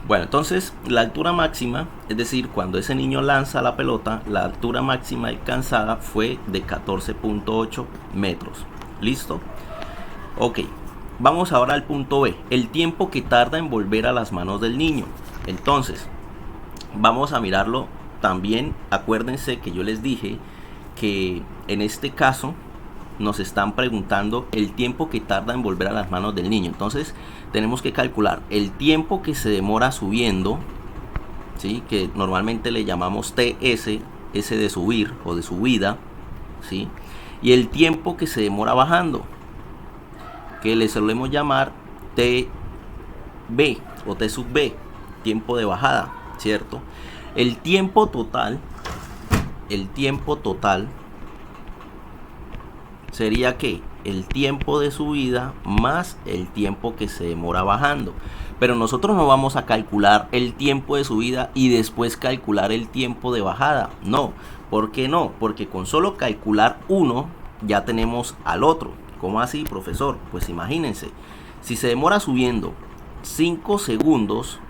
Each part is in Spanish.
Bueno, entonces la altura máxima, es decir, cuando ese niño lanza la pelota, la altura máxima alcanzada fue de 14.8 metros. ¿Listo? Ok, vamos ahora al punto B, el tiempo que tarda en volver a las manos del niño. Entonces, vamos a mirarlo también. Acuérdense que yo les dije que en este caso nos están preguntando el tiempo que tarda en volver a las manos del niño. Entonces tenemos que calcular el tiempo que se demora subiendo, ¿sí? Que normalmente le llamamos TS, S de subir o de subida, ¿sí? Y el tiempo que se demora bajando, que le solemos llamar TB o T sub B, tiempo de bajada, ¿cierto? El tiempo total sería que el tiempo de subida más el tiempo que se demora bajando. Pero nosotros no vamos a calcular el tiempo de subida y después calcular el tiempo de bajada. No, ¿por qué no? Porque con solo calcular uno ya tenemos al otro. ¿Cómo así, profesor? Pues imagínense, si se demora subiendo 5 segundos,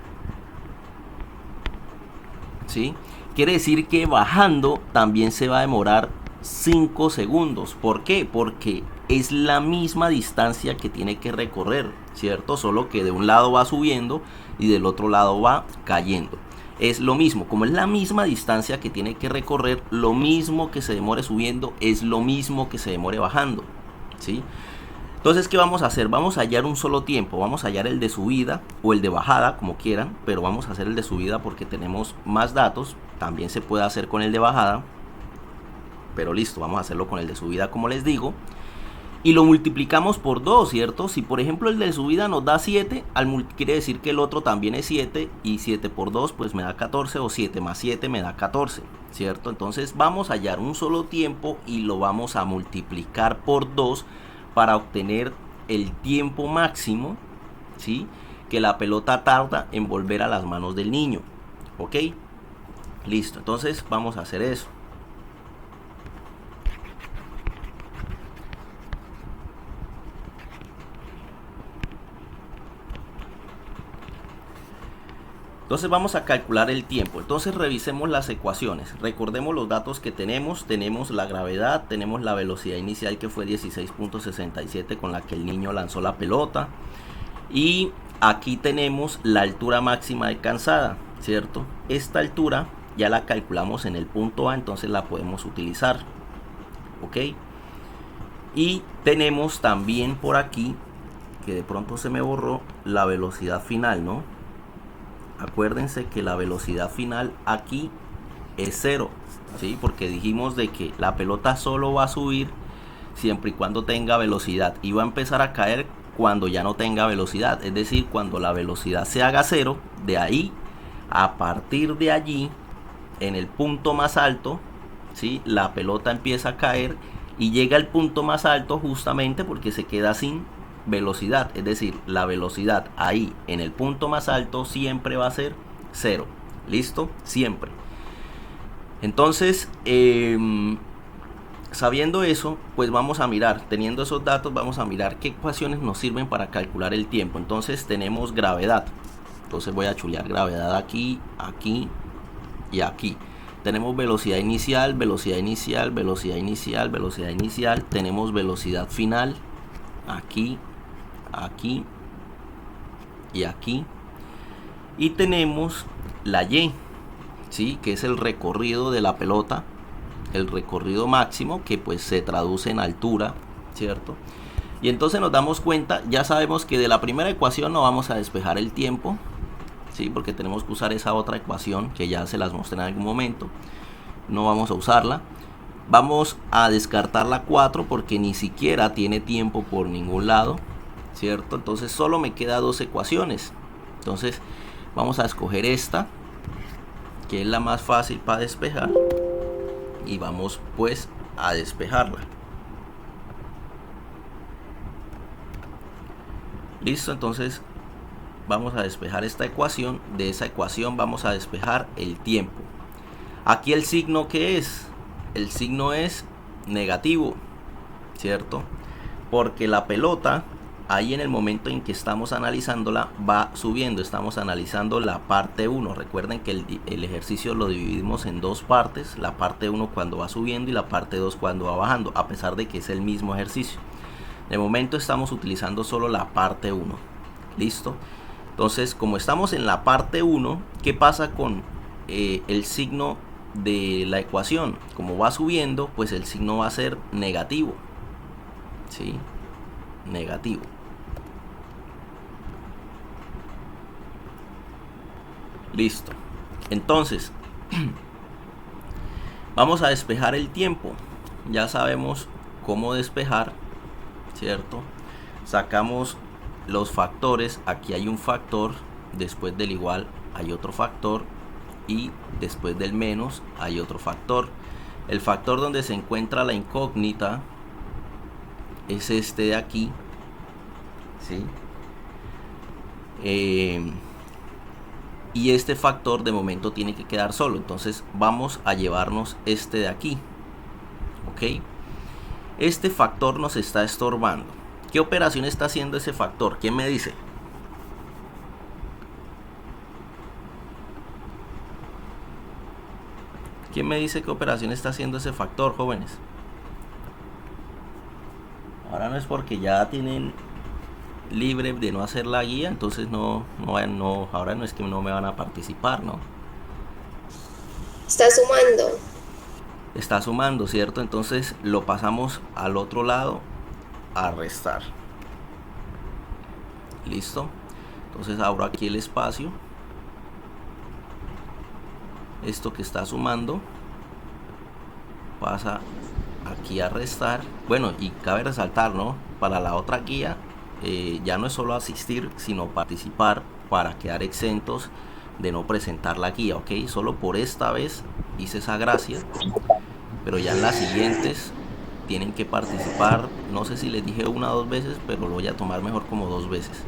¿sí? Quiere decir que bajando también se va a demorar 5 segundos. ¿Por qué? Porque es la misma distancia que tiene que recorrer, ¿cierto? Solo que de un lado va subiendo y del otro lado va cayendo. Es lo mismo, como es la misma distancia que tiene que recorrer, lo mismo que se demore subiendo es lo mismo que se demore bajando, ¿sí? Entonces, ¿qué vamos a hacer? Vamos a hallar un solo tiempo, vamos a hallar el de subida o el de bajada, como quieran, pero vamos a hacer el de subida porque tenemos más datos. También se puede hacer con el de bajada, pero listo, vamos a hacerlo con el de subida, como les digo. Y lo multiplicamos por 2, ¿cierto? Si por ejemplo el de subida nos da 7, quiere decir que el otro también es 7, y 7 por 2 pues me da 14, o 7 más 7 me da 14, ¿cierto? Entonces vamos a hallar un solo tiempo y lo vamos a multiplicar por 2 para obtener el tiempo máximo, ¿sí? Que la pelota tarda en volver a las manos del niño. ¿Ok? Listo, entonces vamos a hacer eso. Entonces vamos a calcular el tiempo. Entonces revisemos las ecuaciones. Recordemos los datos que tenemos. Tenemos la gravedad, tenemos la velocidad inicial que fue 16.67 con la que el niño lanzó la pelota. Y aquí tenemos la altura máxima alcanzada, ¿cierto? Esta altura ya la calculamos en el punto A, entonces la podemos utilizar. ¿Ok? Y tenemos también por aquí, que de pronto se me borró, la velocidad final, ¿no? Acuérdense que la velocidad final aquí es 0, ¿sí? Porque dijimos de que la pelota solo va a subir siempre y cuando tenga velocidad, y va a empezar a caer cuando ya no tenga velocidad, es decir, cuando la velocidad se haga 0. De ahí, a partir de allí, en el punto más alto, ¿sí? La pelota empieza a caer y llega al punto más alto justamente porque se queda sin velocidad, es decir, la velocidad ahí en el punto más alto siempre va a ser 0. ¿Listo? Siempre. Entonces, sabiendo eso, pues vamos a mirar, teniendo esos datos, vamos a mirar qué ecuaciones nos sirven para calcular el tiempo. Entonces tenemos gravedad. Entonces voy a chulear gravedad aquí, aquí y aquí. Tenemos velocidad inicial, velocidad inicial, velocidad inicial, velocidad inicial. Tenemos velocidad final aquí, aquí y aquí. Y tenemos la Y, ¿sí? Que es el recorrido de la pelota, el recorrido máximo, que pues se traduce en altura, ¿cierto? Y entonces nos damos cuenta, ya sabemos que de la primera ecuación no vamos a despejar el tiempo, ¿sí? Porque tenemos que usar esa otra ecuación que ya se las mostré en algún momento. No vamos a usarla. Vamos a descartar la 4 porque ni siquiera tiene tiempo por ningún lado, ¿cierto? Entonces solo me queda dos ecuaciones. Entonces vamos a escoger esta, que es la más fácil para despejar, y vamos pues a despejarla. Listo, entonces vamos a despejar esta ecuación. De esa ecuación vamos a despejar el tiempo. Aquí el signo, ¿qué es? El signo es negativo, ¿cierto? Porque la pelota ahí en el momento en que estamos analizándola va subiendo. Estamos analizando la parte 1. Recuerden que el ejercicio lo dividimos en dos partes, la parte 1 cuando va subiendo y la parte 2 cuando va bajando, a pesar de que es el mismo ejercicio. De momento estamos utilizando solo la parte 1. ¿Listo? Entonces, como estamos en la parte 1, ¿qué pasa con el signo de la ecuación? Como va subiendo, pues el signo va a ser negativo. ¿Sí? Negativo. Listo. Entonces, vamos a despejar el tiempo. Ya sabemos cómo despejar, ¿cierto? Sacamos los factores. Aquí hay un factor, después del igual hay otro factor y después del menos hay otro factor. El factor donde se encuentra la incógnita es este de aquí, ¿sí? Y este factor de momento tiene que quedar solo, entonces vamos a llevarnos este de aquí, ¿ok? Este factor nos está estorbando. ¿Qué operación está haciendo ese factor? ¿Quién me dice? ¿Quién me dice qué operación está haciendo ese factor, jóvenes? Ahora no es porque ya tienen libre de no hacer la guía, entonces ahora no es que no me van a participar, ¿no? Está sumando. Está sumando, ¿cierto? Entonces lo pasamos al otro lado a restar. ¿Listo? Entonces abro aquí el espacio. Esto que está sumando pasa aquí a restar. Bueno, y cabe resaltar, ¿no? Para la otra guía ya no es solo asistir, sino participar para quedar exentos de no presentar la guía, ¿ok? Solo por esta vez hice esa gracia, pero ya en las siguientes tienen que participar. No sé si les dije una o dos veces, pero lo voy a tomar mejor como 2 veces.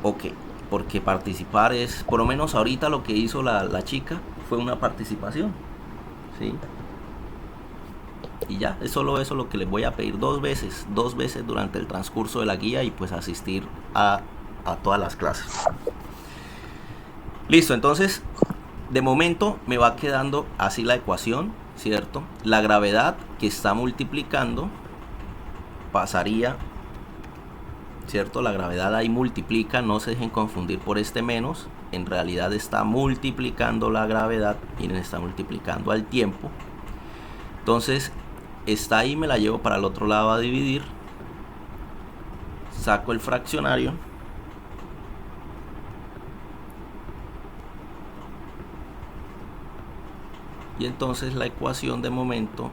Ok, porque participar es, por lo menos ahorita lo que hizo la chica fue una participación, ¿sí? Y ya, es solo eso lo que les voy a pedir 2 veces durante el transcurso de la guía, y pues asistir a todas las clases. Listo, entonces de momento me va quedando así la ecuación, ¿cierto? La gravedad que está multiplicando pasaría, ¿cierto? La gravedad ahí multiplica, no se dejen confundir por este menos, en realidad está multiplicando la gravedad, miren, está multiplicando al tiempo. Entonces está ahí, me la llevo para el otro lado a dividir, saco el fraccionario, y entonces la ecuación de momento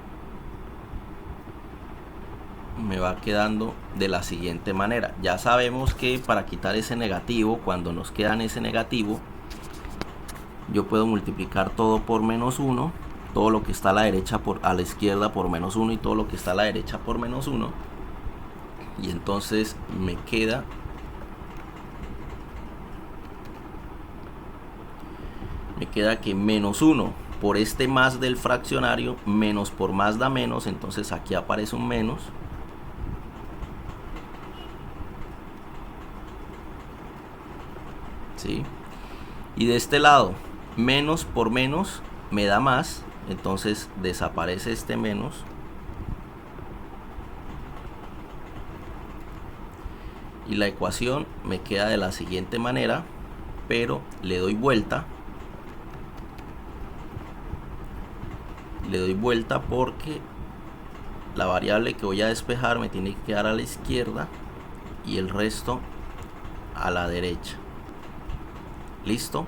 me va quedando de la siguiente manera. Ya sabemos que para quitar ese negativo, cuando nos quedan ese negativo, yo puedo multiplicar todo por menos 1, todo lo que está a la derecha a la izquierda por menos 1 y todo lo que está a la derecha por menos 1, y entonces me queda que menos 1 por este más del fraccionario, menos por más da menos, entonces aquí aparece un menos, ¿sí? Y de este lado, menos por menos me da más, entonces desaparece este menos, y la ecuación me queda de la siguiente manera, pero le doy vuelta porque la variable que voy a despejar me tiene que quedar a la izquierda y el resto a la derecha. ¿Listo?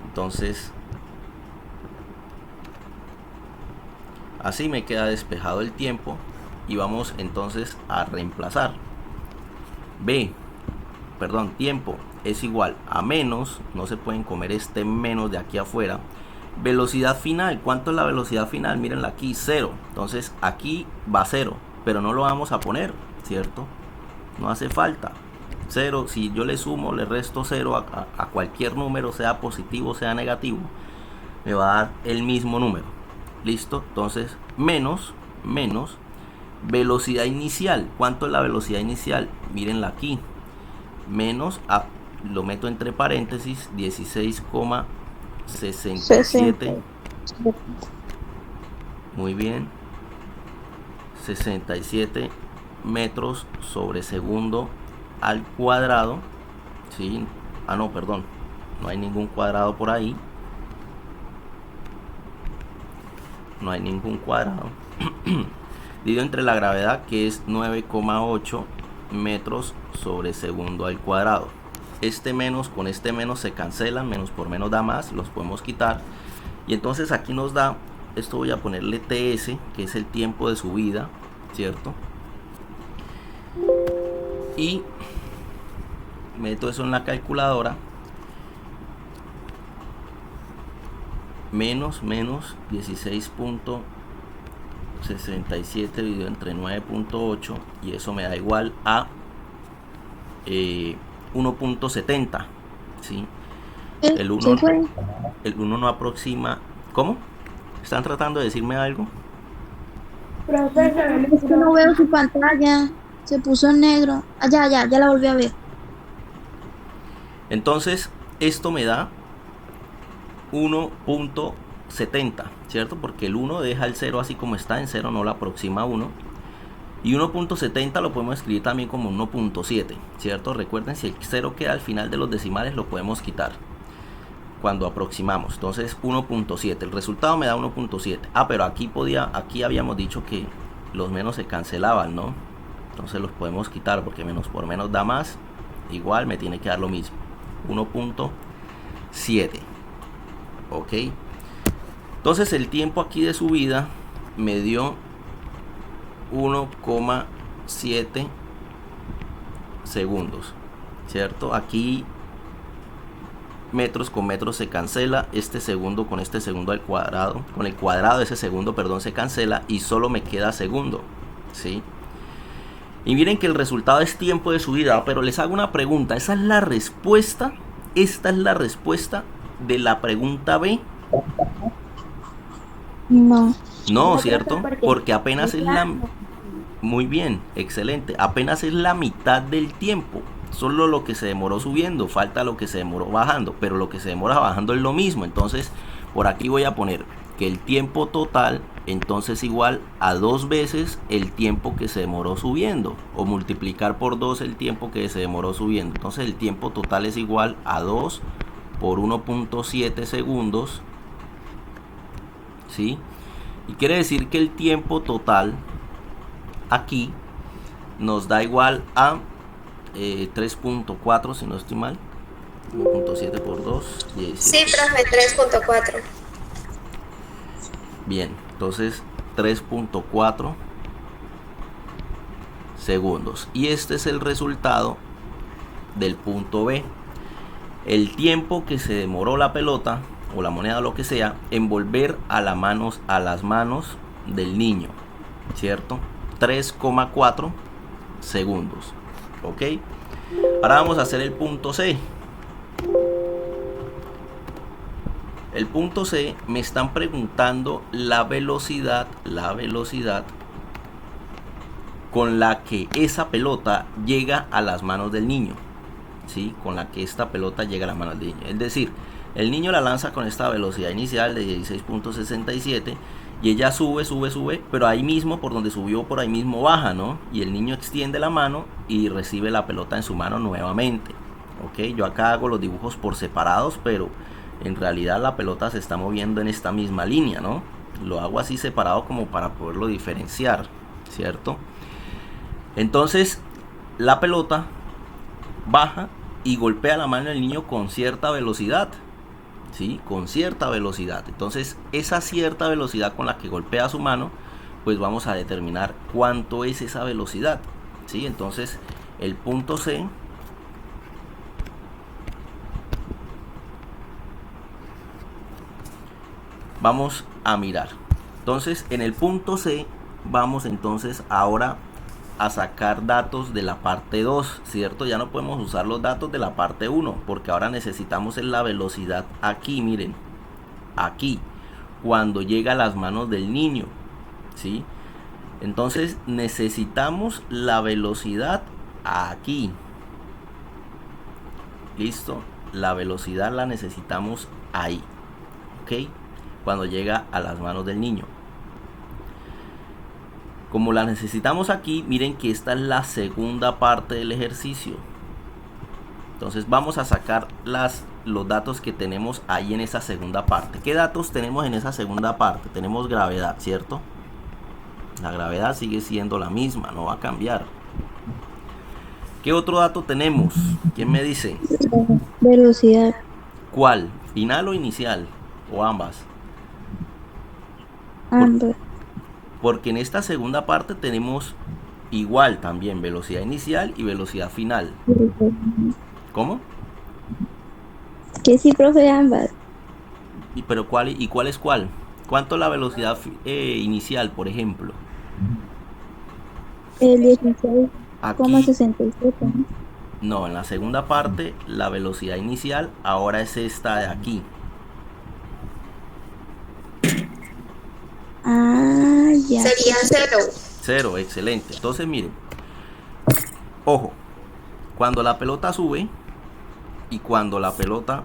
Entonces así me queda despejado el tiempo, y vamos entonces a reemplazar. Tiempo es igual a menos, no se pueden comer este menos de aquí afuera. Velocidad final, ¿cuánto es la velocidad final? Mírenla aquí, 0. Entonces aquí va 0, pero no lo vamos a poner, ¿cierto? No hace falta. 0, si yo le sumo, le resto 0 a cualquier número, sea positivo, sea negativo, me va a dar el mismo número. ¿Listo? Entonces menos Velocidad inicial. ¿Cuánto es la velocidad inicial? Mírenla aquí. Menos, lo meto entre paréntesis, 16,67. Muy bien. 67 metros sobre segundo al cuadrado. ¿Sí? No, perdón. No hay ningún cuadrado por ahí. No hay ningún cuadrado. Dividido entre la gravedad, que es 9,8 metros sobre segundo al cuadrado. Este menos con este menos se cancelan, menos por menos da más, los podemos quitar. Y entonces aquí nos da, esto voy a ponerle TS, que es el tiempo de subida, ¿cierto? Y meto eso en la calculadora. Menos 16,67 dividido entre 9,8, y eso me da igual a 1,70. ¿sí? El 1 no aproxima. ¿Cómo? ¿Están tratando de decirme algo? Profesor, es que no veo su pantalla. Se puso en negro. Ya la volví a ver. Entonces, esto me da 1,70, ¿cierto? Porque el 1 deja el 0 así como está, en 0 no lo aproxima a 1. Y 1,70 lo podemos escribir también como 1,7, ¿cierto? Recuerden, si el 0 queda al final de los decimales, lo podemos quitar cuando aproximamos. Entonces 1,7, el resultado me da 1,7. Pero aquí habíamos dicho que los menos se cancelaban, ¿no? Entonces los podemos quitar, porque menos por menos da más. Igual me tiene que dar lo mismo, 1,7. ok. Entonces el tiempo aquí de subida me dio 1,7 segundos, ¿cierto? Aquí metros con metros se cancela, este segundo con este segundo al cuadrado, con el cuadrado de ese segundo, perdón, se cancela, y solo me queda segundo, ¿sí? Y miren que el resultado es tiempo de subida. Pero les hago una pregunta, esta es la respuesta de la pregunta B. No, ¿cierto? Porque apenas es la... Muy bien, excelente. Apenas es la mitad del tiempo. Solo lo que se demoró subiendo, falta lo que se demoró bajando. Pero lo que se demora bajando es lo mismo. Entonces, por aquí voy a poner que el tiempo total, entonces, igual a 2 veces el tiempo que se demoró subiendo. O multiplicar por 2 el tiempo que se demoró subiendo. Entonces, el tiempo total es igual a 2 por 1,7 segundos. ¿Sí? Y quiere decir que el tiempo total aquí nos da igual a 3,4, si no estoy mal. 1,7 por 2, 16. Sí, profe, 3,4. Bien, entonces 3,4 segundos. Y este es el resultado del punto B. El tiempo que se demoró la pelota o la moneda o lo que sea en volver a las manos del niño, ¿cierto? 3,4 segundos. Ok, ahora vamos a hacer el punto C. El punto C, me están preguntando la velocidad con la que esa pelota llega a las manos del niño, ¿sí? Con la que esta pelota llega a las manos del niño. Es decir, el niño la lanza con esta velocidad inicial de 16,67 y ella sube, pero ahí mismo, por donde subió, por ahí mismo baja, ¿no? Y el niño extiende la mano y recibe la pelota en su mano nuevamente. Ok, yo acá hago los dibujos por separados, pero en realidad la pelota se está moviendo en esta misma línea, ¿no? Lo hago así separado como para poderlo diferenciar, ¿cierto? Entonces la pelota baja y golpea la mano del niño con cierta velocidad, ¿sí? Con cierta velocidad. Entonces esa cierta velocidad con la que golpea su mano, pues vamos a determinar cuánto es esa velocidad, ¿sí? Entonces el punto C vamos a mirar. Entonces en el punto C vamos entonces ahora a sacar datos de la parte 2, ¿cierto? Ya no podemos usar los datos de la parte 1 porque ahora necesitamos la velocidad aquí, miren, aquí, cuando llega a las manos del niño, ¿sí? Entonces necesitamos la velocidad aquí. Listo. La velocidad la necesitamos ahí. ¿Ok? Cuando llega a las manos del niño. Como la necesitamos aquí, miren que esta es la segunda parte del ejercicio. Entonces vamos a sacar los datos que tenemos ahí en esa segunda parte. ¿Qué datos tenemos en esa segunda parte? Tenemos gravedad, ¿cierto? La gravedad sigue siendo la misma, no va a cambiar. ¿Qué otro dato tenemos? ¿Quién me dice? Velocidad. ¿Cuál? ¿Final o inicial? ¿O ambas? Ambas. Porque en esta segunda parte tenemos igual también velocidad inicial y velocidad final. ¿Cómo? Que sí, profe, ambas. ¿Pero cuál es cuál? ¿Cuánto es la velocidad inicial, por ejemplo? El Aquí 16,67. no, en la segunda parte la velocidad inicial ahora es esta de aquí. Ah, ya. Sería 0. 0, excelente. Entonces miren, ojo, cuando la pelota sube y cuando la pelota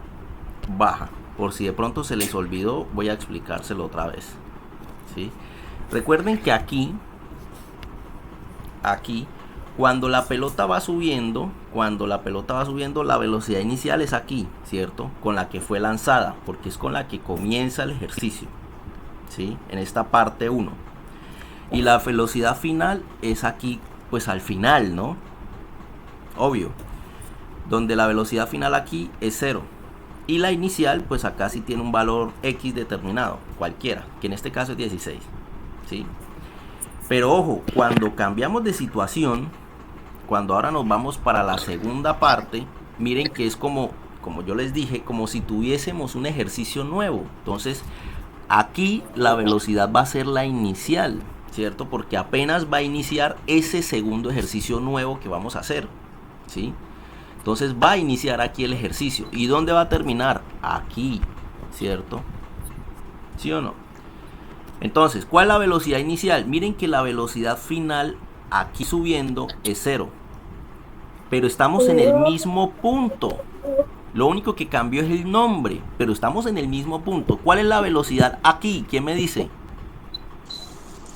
baja. Por si de pronto se les olvidó, voy a explicárselo otra vez. ¿Sí? Recuerden que aquí, cuando la pelota va subiendo, la velocidad inicial es aquí, ¿cierto? Con la que fue lanzada, porque es con la que comienza el ejercicio, ¿sí? En esta parte 1. Y la velocidad final es aquí, pues al final, ¿no? Obvio. Donde la velocidad final aquí es 0. Y la inicial, pues acá sí tiene un valor X determinado, cualquiera, que en este caso es 16, ¿sí? Pero ojo, cuando cambiamos de situación, cuando ahora nos vamos para la segunda parte, miren que es como yo les dije, como si tuviésemos un ejercicio nuevo. Entonces, aquí la velocidad va a ser la inicial, ¿cierto? Porque apenas va a iniciar ese segundo ejercicio nuevo que vamos a hacer, ¿sí? Entonces va a iniciar aquí el ejercicio. ¿Y dónde va a terminar? Aquí, ¿cierto? ¿Sí o no? Entonces, ¿cuál es la velocidad inicial? Miren que la velocidad final aquí subiendo es 0. Pero estamos en el mismo punto. Lo único que cambió es el nombre, pero estamos en el mismo punto. ¿Cuál es la velocidad aquí? ¿Quién me dice?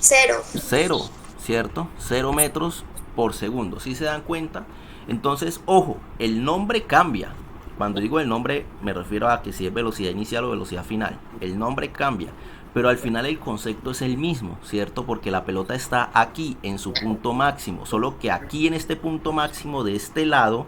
0. 0, ¿cierto? 0 metros por segundo. ¿Sí se dan cuenta? Entonces, ojo, el nombre cambia. Cuando digo el nombre me refiero a que si es velocidad inicial o velocidad final. El nombre cambia, pero al final el concepto es el mismo, ¿cierto? Porque la pelota está aquí en su punto máximo, solo que aquí en este punto máximo de este lado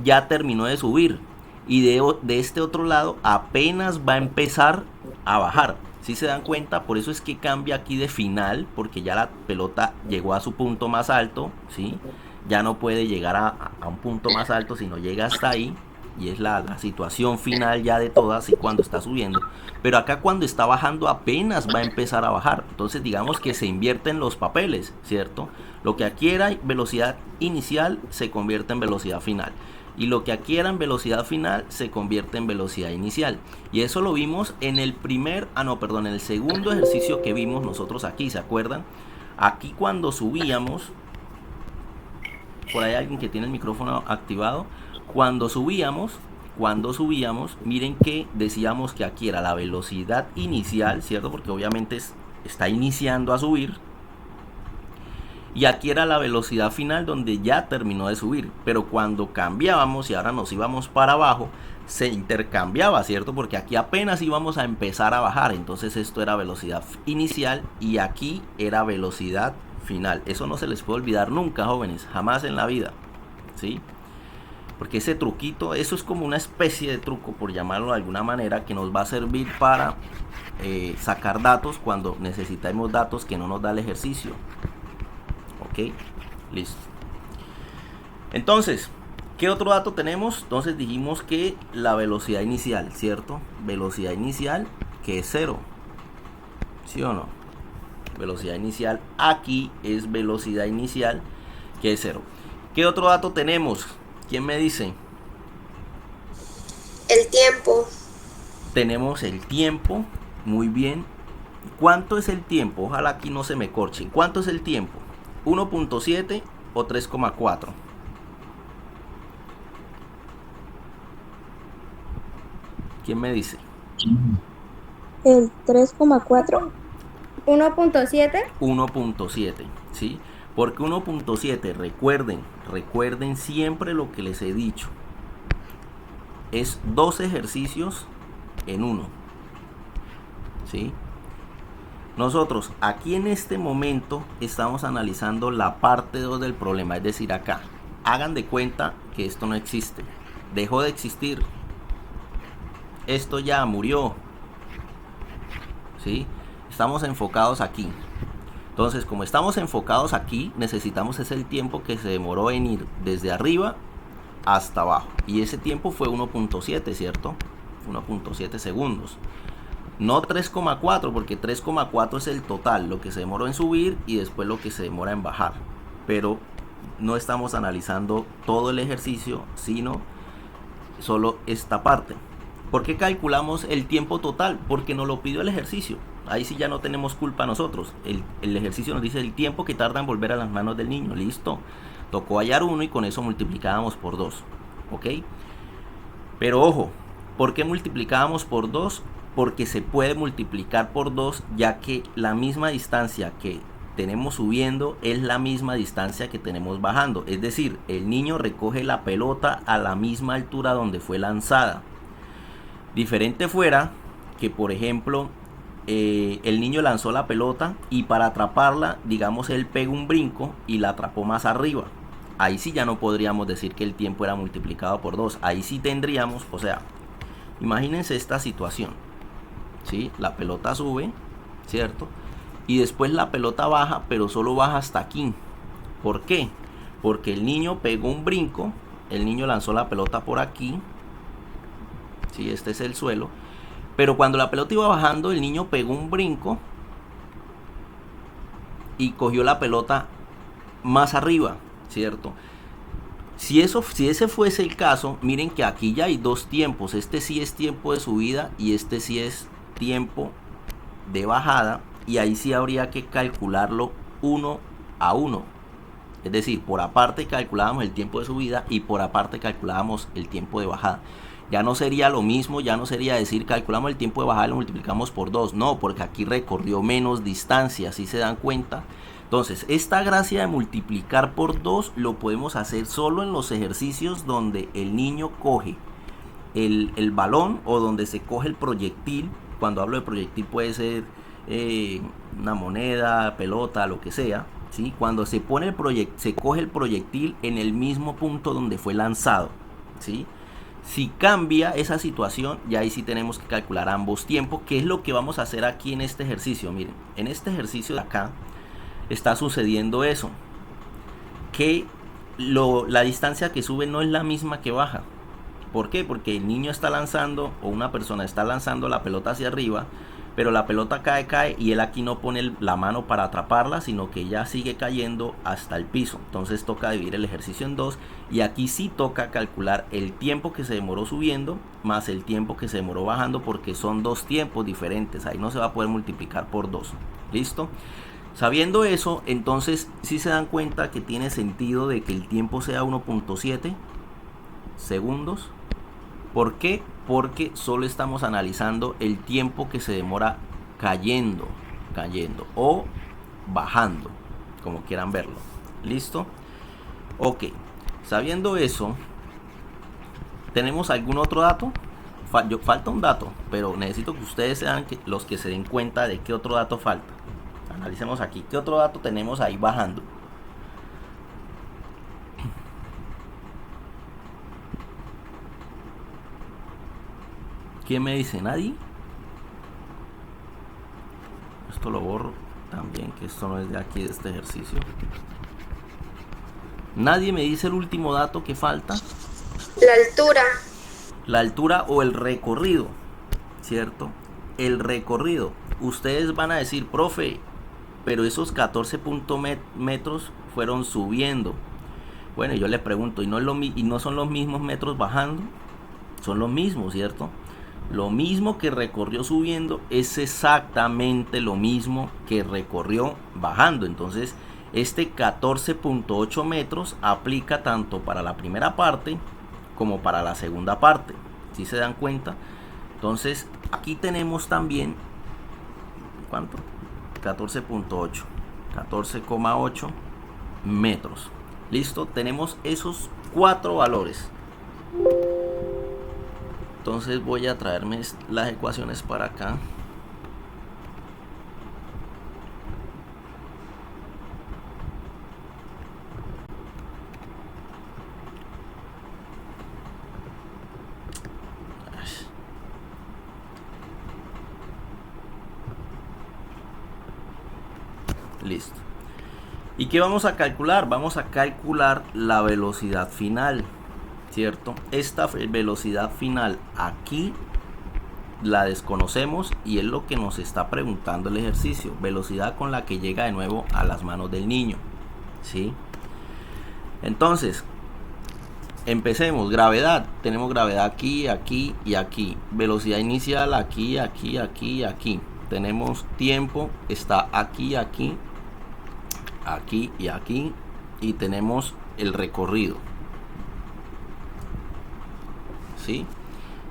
ya terminó de subir y de este otro lado apenas va a empezar a bajar. ¿Sí se dan cuenta? Por eso es que cambia aquí de final, porque ya la pelota llegó a su punto más alto, ¿sí? Ya no puede llegar a un punto más alto, sino llega hasta ahí. Y es la situación final ya de todas y cuando está subiendo. Pero acá cuando está bajando apenas va a empezar a bajar. Entonces digamos que se invierten los papeles, ¿cierto? Lo que aquí era velocidad inicial se convierte en velocidad final. Y lo que aquí era en velocidad final se convierte en velocidad inicial. Y eso lo vimos en el en el segundo ejercicio que vimos nosotros aquí, ¿se acuerdan? Aquí cuando subíamos, por ahí hay alguien que tiene el micrófono activado. Cuando subíamos, miren que decíamos que aquí era la velocidad inicial, ¿cierto? Porque obviamente está iniciando a subir. Y aquí era la velocidad final donde ya terminó de subir. Pero cuando cambiábamos y ahora nos íbamos para abajo, se intercambiaba, ¿cierto? Porque aquí apenas íbamos a empezar a bajar. Entonces esto era velocidad inicial y aquí era velocidad final. Eso no se les puede olvidar nunca, jóvenes, jamás en la vida, ¿sí? Porque ese truquito, eso es como una especie de truco, por llamarlo de alguna manera, que nos va a servir para sacar datos cuando necesitemos datos que no nos da el ejercicio. Ok, listo. Entonces, ¿qué otro dato tenemos? Entonces dijimos que la velocidad inicial, ¿cierto? Velocidad inicial que es 0, ¿sí o no? Velocidad inicial aquí es velocidad inicial que es 0. ¿Qué otro dato tenemos? ¿Quién me dice? El tiempo. Tenemos el tiempo, muy bien. ¿Cuánto es el tiempo? Ojalá aquí no se me corche. ¿Cuánto es el tiempo? ¿1.7 o 3,4? ¿Quién me dice? El 3,4. 1.7. 1.7, ¿sí? Porque 1.7, recuerden siempre lo que les he dicho. Es 2 ejercicios en uno, ¿sí? Nosotros aquí en este momento estamos analizando la parte 2 del problema, es decir, acá. Hagan de cuenta que esto no existe. Dejó de existir. Esto ya murió, ¿sí? Estamos enfocados aquí. Entonces, como estamos enfocados aquí, necesitamos ese el tiempo que se demoró en ir desde arriba hasta abajo. Y ese tiempo fue 1.7, ¿cierto? 1.7 segundos. No 3,4, porque 3,4 es el total, lo que se demoró en subir y después lo que se demora en bajar. Pero no estamos analizando todo el ejercicio, sino solo esta parte. ¿Por qué calculamos el tiempo total? Porque nos lo pidió el ejercicio. Ahí sí ya no tenemos culpa nosotros. El ejercicio nos dice el tiempo que tarda en volver a las manos del niño. Listo. Tocó hallar 1 y con eso multiplicábamos por 2. ¿Ok? Pero ojo, ¿por qué multiplicábamos por 2? Porque se puede multiplicar por 2, ya que la misma distancia que tenemos subiendo es la misma distancia que tenemos bajando. Es decir, el niño recoge la pelota a la misma altura donde fue lanzada. Diferente fuera que, por ejemplo, el niño lanzó la pelota y para atraparla, digamos, él pega un brinco y la atrapó más arriba. Ahí sí ya no podríamos decir que el tiempo era multiplicado por 2. Ahí sí tendríamos, o sea, imagínense esta situación, ¿sí? La pelota sube, ¿cierto? Y después la pelota baja, pero solo baja hasta aquí. ¿Por qué? Porque el niño pegó un brinco, el niño lanzó la pelota por aquí, ¿sí? Este es el suelo. Pero cuando la pelota iba bajando, el niño pegó un brinco y cogió la pelota más arriba, ¿cierto? Si ese fuese el caso, miren que aquí ya hay 2 tiempos. Este sí es tiempo de subida y este sí es tiempo de bajada. Y ahí sí habría que calcularlo 1 a 1. Es decir, por aparte calculábamos el tiempo de subida y por aparte calculábamos el tiempo de bajada. Ya no sería lo mismo, ya no sería decir calculamos el tiempo de bajada y lo multiplicamos por 2. No, porque aquí recorrió menos distancia, ¿sí se dan cuenta? Entonces, esta gracia de multiplicar por 2 lo podemos hacer solo en los ejercicios donde el niño coge el balón o donde se coge el proyectil. Cuando hablo de proyectil puede ser una moneda, pelota, lo que sea, ¿sí? Cuando se pone se coge el proyectil en el mismo punto donde fue lanzado, ¿sí? Si cambia esa situación, ya ahí sí tenemos que calcular ambos tiempos, que es lo que vamos a hacer aquí en este ejercicio. Miren, en este ejercicio de acá está sucediendo eso, que la distancia que sube no es la misma que baja. ¿Por qué? Porque el niño está lanzando, o una persona está lanzando la pelota hacia arriba, pero la pelota cae y él aquí no pone la mano para atraparla, sino que ya sigue cayendo hasta el piso. Entonces toca dividir el ejercicio en 2 y aquí sí toca calcular el tiempo que se demoró subiendo más el tiempo que se demoró bajando, porque son 2 tiempos diferentes. Ahí no se va a poder multiplicar por 2. ¿Listo? Sabiendo eso, entonces sí se dan cuenta que tiene sentido de que el tiempo sea 1.7 segundos. ¿Por qué? Porque solo estamos analizando el tiempo que se demora cayendo o bajando, como quieran verlo. ¿Listo? Ok, sabiendo eso, ¿tenemos algún otro dato? Falta un dato, pero necesito que ustedes sean los que se den cuenta de qué otro dato falta. Analicemos aquí, ¿qué otro dato tenemos ahí bajando? ¿Quién me dice? ¿Nadie? Esto lo borro también, que esto no es de aquí, de este ejercicio. ¿Nadie me dice el último dato que falta? La altura. La altura o el recorrido, ¿cierto? El recorrido. Ustedes van a decir, profe, pero esos 14 metros fueron subiendo. Bueno, yo les pregunto, ¿y no son los mismos metros bajando? Son los mismos, ¿cierto? Lo mismo que recorrió subiendo es exactamente lo mismo que recorrió bajando. Entonces, este 14.8 metros aplica tanto para la primera parte como para la segunda parte. ¿Sí se dan cuenta? Entonces, aquí tenemos también, ¿cuánto? 14.8, 14,8 metros. Listo, tenemos esos 4 valores. Entonces voy a traerme las ecuaciones para acá. Listo. ¿Y qué vamos a calcular? Vamos a calcular la velocidad final, ¿cierto? Esta velocidad final aquí la desconocemos y es lo que nos está preguntando el ejercicio. Velocidad con la que llega de nuevo a las manos del niño, ¿sí? Entonces, empecemos. Gravedad. Tenemos gravedad aquí, aquí y aquí. Velocidad inicial aquí, aquí, aquí y aquí. Tenemos tiempo. Está aquí, aquí, aquí y aquí. Y tenemos el recorrido, ¿sí?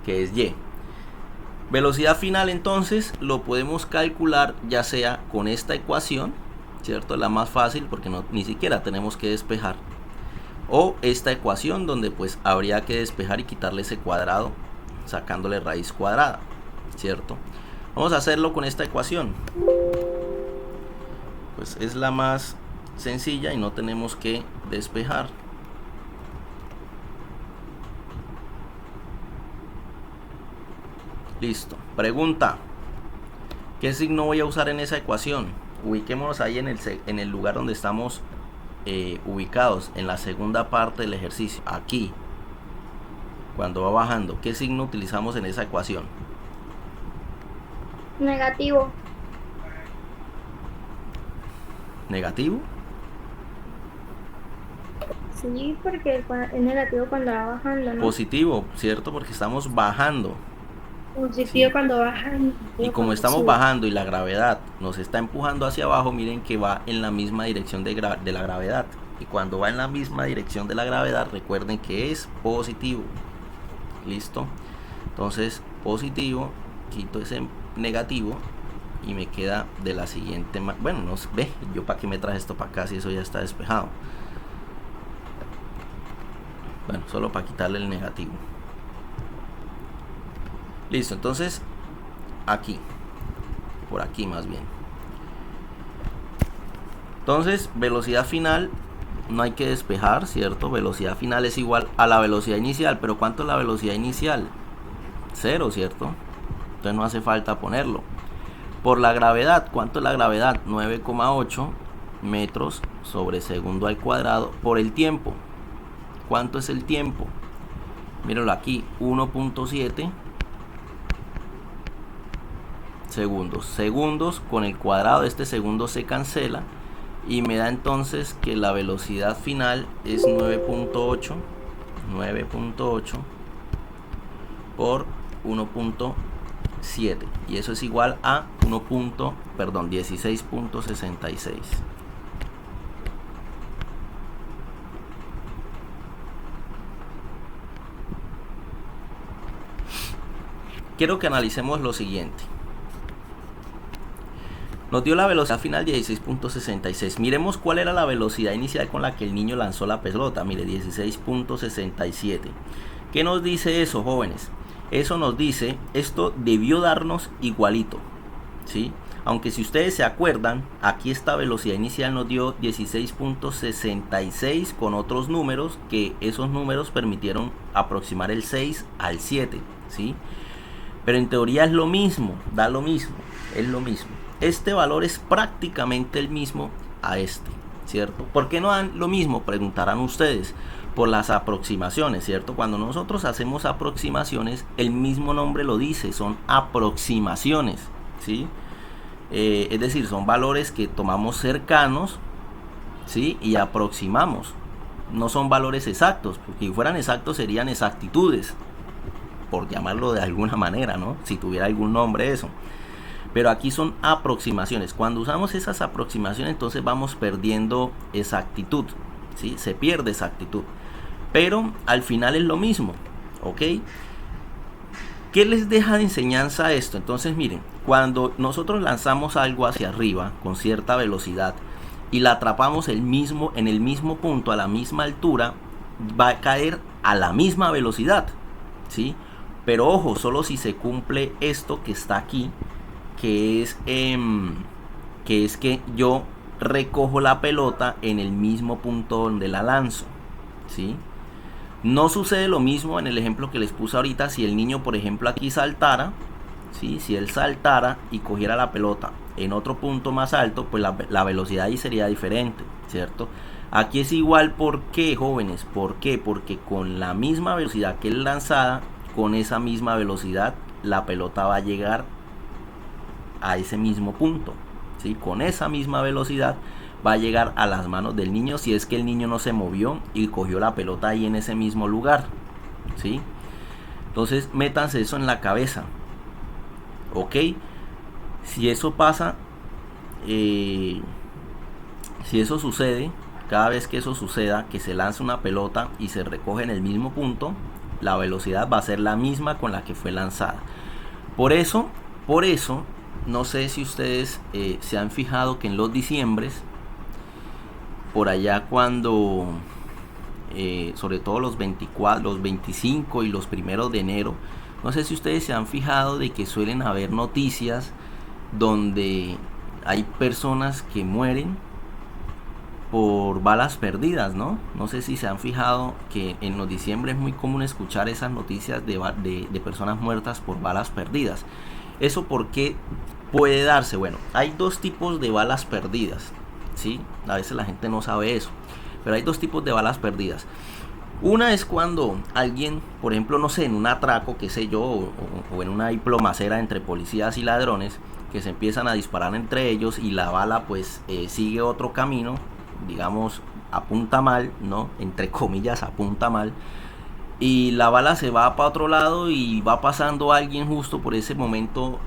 Que es Y. Velocidad final, entonces lo podemos calcular ya sea con esta ecuación, ¿cierto? La más fácil porque ni siquiera tenemos que despejar. O esta ecuación donde pues habría que despejar y quitarle ese cuadrado sacándole raíz cuadrada, ¿cierto? Vamos a hacerlo con esta ecuación. Pues es la más sencilla y no tenemos que despejar. Listo. Pregunta: ¿qué signo voy a usar en esa ecuación? Ubiquémonos ahí en el lugar donde estamos ubicados, en la segunda parte del ejercicio. Aquí, cuando va bajando, ¿qué signo utilizamos en esa ecuación? Negativo. ¿Negativo? Sí, porque es negativo cuando va bajando, ¿no? Positivo, ¿cierto? Porque estamos bajando. Positivo Sí. cuando baja. Y como estamos bajando y la gravedad nos está empujando hacia abajo, miren que va en la misma dirección de la gravedad. Y cuando va en la misma dirección de la gravedad, recuerden que es positivo. ¿Listo? Entonces, positivo, quito ese negativo y me queda de la siguiente manera. Bueno, no ve, yo para qué me traje esto para acá si eso ya está despejado. Bueno, solo para quitarle el negativo. Listo, entonces aquí, por aquí más bien. Entonces, velocidad final no hay que despejar, ¿cierto? Velocidad final es igual a la velocidad inicial, pero ¿cuánto es la velocidad inicial? 0, ¿cierto? Entonces no hace falta ponerlo. Por la gravedad, ¿cuánto es la gravedad? 9,8 metros sobre segundo al cuadrado. Por el tiempo, ¿cuánto es el tiempo? Míralo aquí, 1.7 segundos. Segundos con el cuadrado de este segundo se cancela y me da entonces que la velocidad final es 9.8 por 1.7 y eso es igual a 16.66. Quiero que analicemos lo siguiente. Nos dio la velocidad final 16.66. Miremos cuál era la velocidad inicial con la que el niño lanzó la pelota. Mire, 16.67. ¿Qué nos dice eso, jóvenes? Eso nos dice, esto debió darnos igualito, ¿sí? Aunque si ustedes se acuerdan, aquí esta velocidad inicial nos dio 16.66 con otros números, que esos números permitieron aproximar el 6 al 7, ¿sí? Pero en teoría es lo mismo, da lo mismo, es lo mismo. Este valor es prácticamente el mismo a este, ¿cierto? ¿Por qué no dan lo mismo? Preguntarán ustedes. Por las aproximaciones, ¿cierto? Cuando nosotros hacemos aproximaciones, el mismo nombre lo dice, son aproximaciones, ¿sí? Es decir, son valores que tomamos cercanos, ¿sí? Y aproximamos. No son valores exactos, porque si fueran exactos serían exactitudes, por llamarlo de alguna manera, ¿no? Si tuviera algún nombre eso. Pero aquí son aproximaciones. Cuando usamos esas aproximaciones, entonces vamos perdiendo exactitud, ¿sí? Se pierde exactitud. Pero al final es lo mismo, ¿ok? ¿Qué les deja de enseñanza esto? Entonces miren, cuando nosotros lanzamos algo hacia arriba con cierta velocidad y la atrapamos en el mismo punto, a la misma altura, va a caer a la misma velocidad, ¿sí? Pero ojo, solo si se cumple esto que está aquí, que es que yo recojo la pelota en el mismo punto donde la lanzo, ¿sí? No sucede lo mismo en el ejemplo que les puse ahorita. Si el niño, por ejemplo, aquí saltara, ¿sí? Si él saltara y cogiera la pelota en otro punto más alto, pues la velocidad ahí sería diferente, ¿cierto? Aquí es igual. ¿Por qué, jóvenes? ¿Por qué? Porque con la misma velocidad que es lanzada, con esa misma velocidad la pelota va a llegar a ese mismo punto, ¿sí? Con esa misma velocidad va a llegar a las manos del niño, si es que el niño no se movió y cogió la pelota ahí en ese mismo lugar, ¿sí? Entonces métanse eso en la cabeza, ¿ok? Si eso pasa, si eso sucede, cada vez que eso suceda, que se lanza una pelota y se recoge en el mismo punto, la velocidad va a ser la misma con la que fue lanzada. Por eso, no sé si ustedes se han fijado que en los diciembres, por allá cuando, sobre todo los 24, los 25 y los primeros de enero, no sé si ustedes se han fijado de que suelen haber noticias donde hay personas que mueren por balas perdidas, ¿no? No sé si se han fijado que en los diciembre es muy común escuchar esas noticias de personas muertas por balas perdidas. ¿Eso por qué puede darse? Bueno, hay dos tipos de balas perdidas, ¿sí? A veces la gente no sabe eso, pero hay dos tipos de balas perdidas. Una es cuando alguien, por ejemplo, no sé, en un atraco, qué sé yo, o en una diplomacera entre policías y ladrones, que se empiezan a disparar entre ellos y la bala pues sigue otro camino, digamos, apunta mal, ¿no? Entre comillas, apunta mal. Y la bala se va para otro lado y va pasando alguien justo por ese momento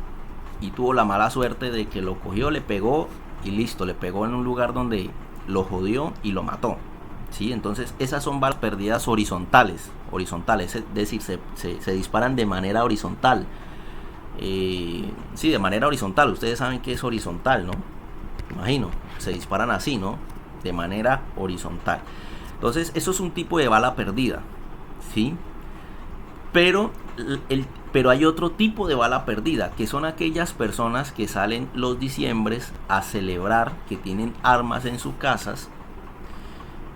y tuvo la mala suerte de que lo cogió, le pegó y listo, le pegó en un lugar donde lo jodió y lo mató, ¿sí? Entonces esas son balas perdidas horizontales, es decir, se disparan de manera horizontal. Sí, de manera horizontal. Ustedes saben que es horizontal, ¿no? Imagino, se disparan así, ¿no? De manera horizontal. Entonces eso es un tipo de bala perdida, ¿sí? Pero hay otro tipo de bala perdida, que son aquellas personas que salen los diciembres a celebrar, que tienen armas en sus casas.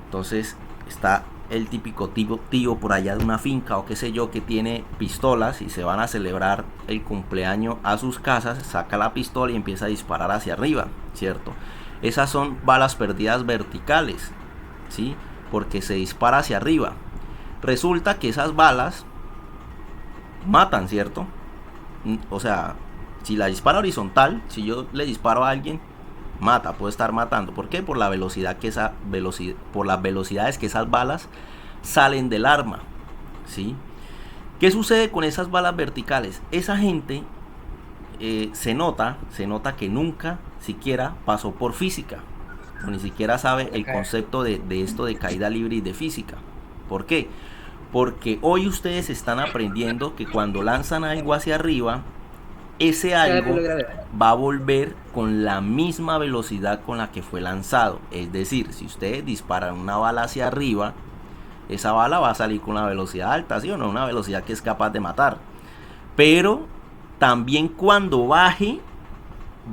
Entonces está el típico tío por allá de una finca o qué sé yo, que tiene pistolas y se van a celebrar el cumpleaños a sus casas, saca la pistola y empieza a disparar hacia arriba, ¿cierto? Esas son balas perdidas verticales, ¿sí? Porque se dispara hacia arriba. Resulta que esas balas matan, ¿cierto? O sea, si la dispara horizontal, si yo le disparo a alguien, mata, puede estar matando. ¿Por qué? Por la velocidad que por las velocidades que esas balas salen del arma, ¿sí? ¿Qué sucede con esas balas verticales? Esa gente se nota que nunca siquiera pasó por física, o ni siquiera sabe el concepto de esto de caída libre y de física. ¿Por qué? Porque hoy ustedes están aprendiendo que cuando lanzan algo hacia arriba, ese algo va a volver con la misma velocidad con la que fue lanzado. Es decir, si ustedes disparan una bala hacia arriba, esa bala va a salir con una velocidad alta, ¿sí o no? Una velocidad que es capaz de matar. Pero también cuando baje,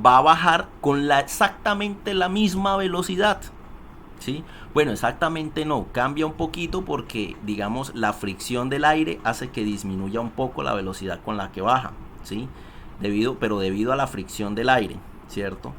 va a bajar con exactamente la misma velocidad, ¿sí? Bueno, exactamente no, cambia un poquito porque, digamos, la fricción del aire hace que disminuya un poco la velocidad con la que baja, ¿sí? Debido a la fricción del aire, ¿cierto?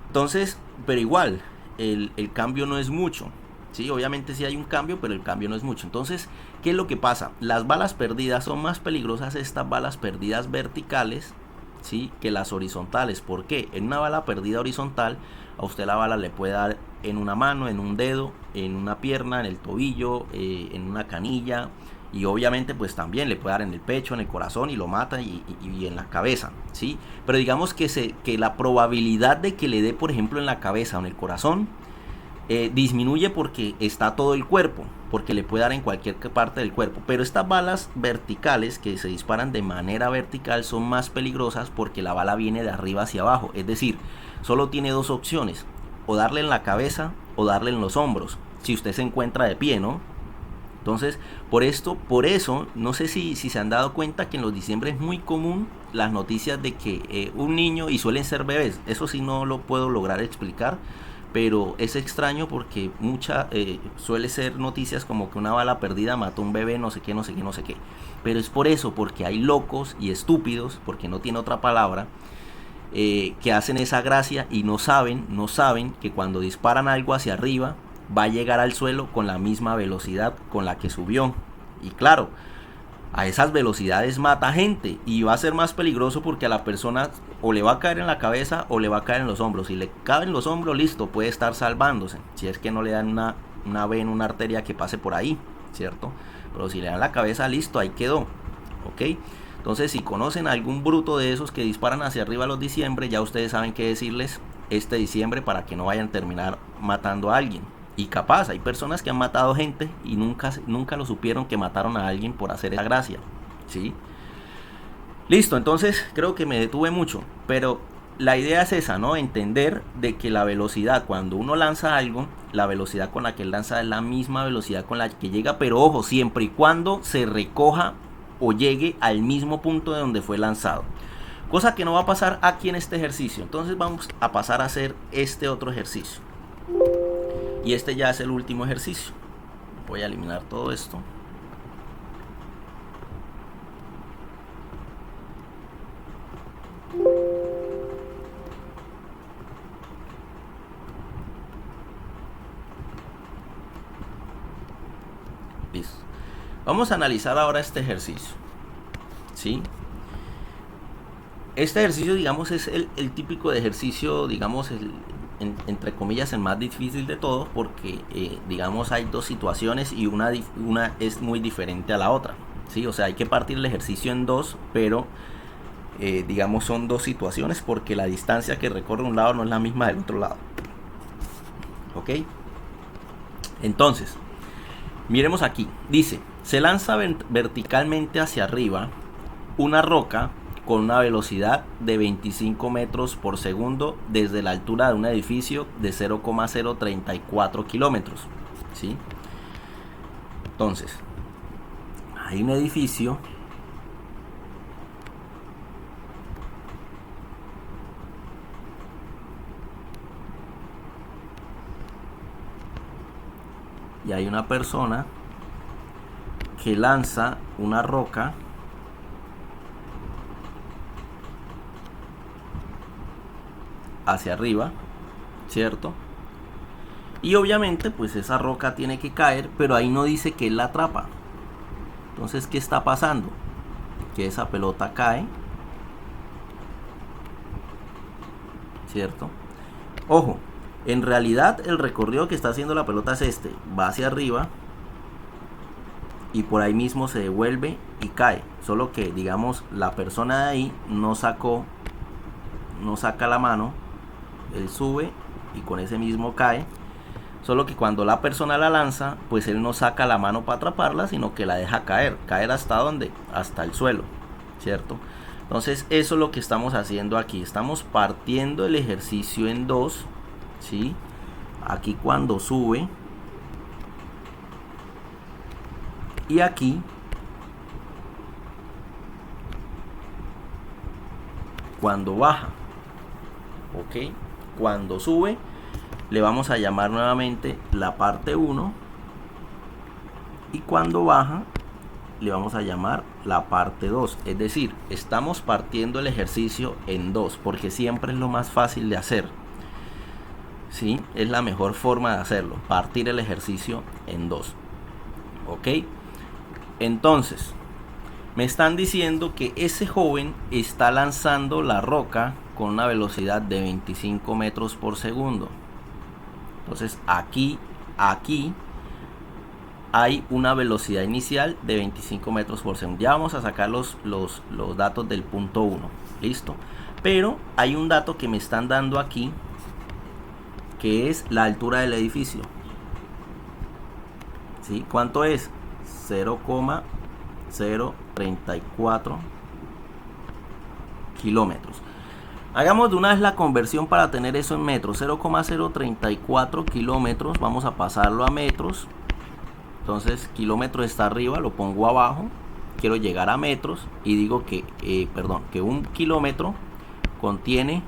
Entonces, pero igual, el cambio no es mucho, ¿sí? Obviamente sí hay un cambio, pero el cambio no es mucho. Entonces, ¿qué es lo que pasa? Las balas perdidas son más peligrosas, estas balas perdidas verticales, ¿sí? Que las horizontales. ¿Por qué? En una bala perdida horizontal, a usted la bala le puede dar en una mano, en un dedo, en una pierna, en el tobillo, en una canilla, y obviamente pues también le puede dar en el pecho, en el corazón y lo mata y en la cabeza, ¿sí? Pero digamos que la probabilidad de que le dé, por ejemplo, en la cabeza o en el corazón disminuye porque está todo el cuerpo, porque le puede dar en cualquier parte del cuerpo. Pero estas balas verticales que se disparan de manera vertical son más peligrosas porque la bala viene de arriba hacia abajo, es decir, solo tiene dos opciones, o darle en la cabeza o darle en los hombros, si usted se encuentra de pie, ¿no? Entonces, por eso, no sé si se han dado cuenta que en los diciembre es muy común las noticias de que un niño, y suelen ser bebés, eso sí no lo puedo lograr explicar, pero es extraño porque suele ser noticias como que una bala perdida mató a un bebé, no sé qué, no sé qué, no sé qué. Pero es por eso, porque hay locos y estúpidos, porque no tiene otra palabra, que hacen esa gracia y no saben que cuando disparan algo hacia arriba va a llegar al suelo con la misma velocidad con la que subió. Y claro, a esas velocidades mata gente y va a ser más peligroso porque a la persona o le va a caer en la cabeza o le va a caer en los hombros. Si le cae en los hombros, listo, puede estar salvándose, si es que no le dan una vena, una arteria que pase por ahí, ¿cierto? Pero si le dan la cabeza, listo, ahí quedó, ¿ok? Entonces, si conocen a algún bruto de esos que disparan hacia arriba los diciembre, ya ustedes saben qué decirles este diciembre para que no vayan a terminar matando a alguien. Y capaz, hay personas que han matado gente y nunca lo supieron que mataron a alguien por hacer esa gracia, ¿sí? Listo, entonces creo que me detuve mucho, pero la idea es esa, ¿no? Entender de que la velocidad, cuando uno lanza algo, la velocidad con la que él lanza es la misma velocidad con la que llega, pero ojo, siempre y cuando se recoja o llegue al mismo punto de donde fue lanzado. Cosa que no va a pasar aquí en este ejercicio. Entonces vamos a pasar a hacer este otro ejercicio. Y este ya es el último ejercicio. Voy a eliminar todo esto. Listo. Vamos a analizar ahora este ejercicio, ¿sí? Este ejercicio, digamos, es el típico de ejercicio, digamos, entre comillas, el más difícil de todos, porque, digamos, hay dos situaciones y una es muy diferente a la otra, ¿sí? O sea, hay que partir el ejercicio en dos, pero, digamos, son dos situaciones porque la distancia que recorre un lado no es la misma del otro lado, ¿ok? Entonces, miremos aquí, dice, se lanza verticalmente hacia arriba una roca con una velocidad de 25 metros por segundo desde la altura de un edificio de 0,034 kilómetros, ¿sí? Entonces, hay un edificio y hay una persona que lanza una roca hacia arriba, ¿cierto? Y obviamente pues esa roca tiene que caer, pero ahí no dice que él la atrapa. Entonces, ¿qué está pasando? Que esa pelota cae, ¿cierto? Ojo, en realidad el recorrido que está haciendo la pelota es este, va hacia arriba y por ahí mismo se devuelve y cae, solo que, digamos, la persona de ahí no saca la mano, él sube y con ese mismo cae, solo que cuando la persona la lanza, pues él no saca la mano para atraparla, sino que la deja caer hasta ¿dónde? Hasta el suelo, ¿cierto? Entonces eso es lo que estamos haciendo aquí, estamos partiendo el ejercicio en dos, ¿sí? Aquí cuando sube y aquí cuando baja, ¿ok? Cuando sube le vamos a llamar nuevamente la parte 1 y cuando baja le vamos a llamar la parte 2. Es decir, estamos partiendo el ejercicio en dos porque siempre es lo más fácil de hacer, ¿sí? Es la mejor forma de hacerlo, partir el ejercicio en dos, ¿ok? Entonces, me están diciendo que ese joven está lanzando la roca con una velocidad de 25 metros por segundo. Entonces aquí hay una velocidad inicial de 25 metros por segundo. Ya vamos a sacar los datos del punto 1. Listo. Pero hay un dato que me están dando aquí, que es la altura del edificio. ¿Sí? ¿Cuánto es? 0,034 kilómetros. Hagamos de una vez la conversión para tener eso en metros. 0,034 kilómetros. Vamos a pasarlo a metros. Entonces, kilómetro está arriba, lo pongo abajo. Quiero llegar a metros y digo que, que un kilómetro contiene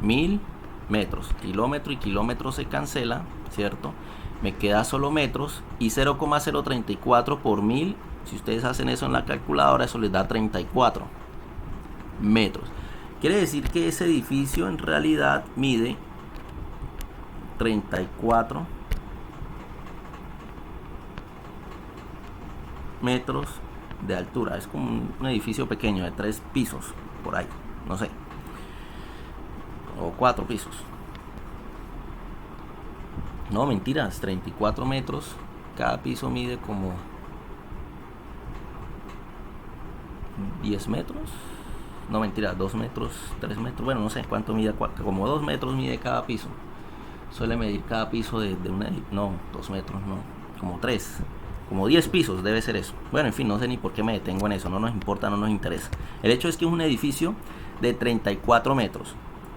1000 metros. Kilómetro y kilómetro se cancela, ¿cierto? Me queda solo metros, y 0,034 por 1000, si ustedes hacen eso en la calculadora, eso les da 34 metros. Quiere decir que ese edificio en realidad mide 34 metros de altura. Es como un edificio pequeño de 3 pisos, por ahí, no sé, o 4 pisos. No, mentiras, 34 metros. Cada piso mide como 10 metros. No, mentira, 2 metros, 3 metros. Bueno, no sé cuánto mide, como 2 metros mide cada piso. Suele medir cada piso de una... No, 2 metros, no. Como 3. Como 10 pisos debe ser eso. Bueno, en fin, no sé ni por qué me detengo en eso. No nos importa, no nos interesa. El hecho es que es un edificio de 34 metros,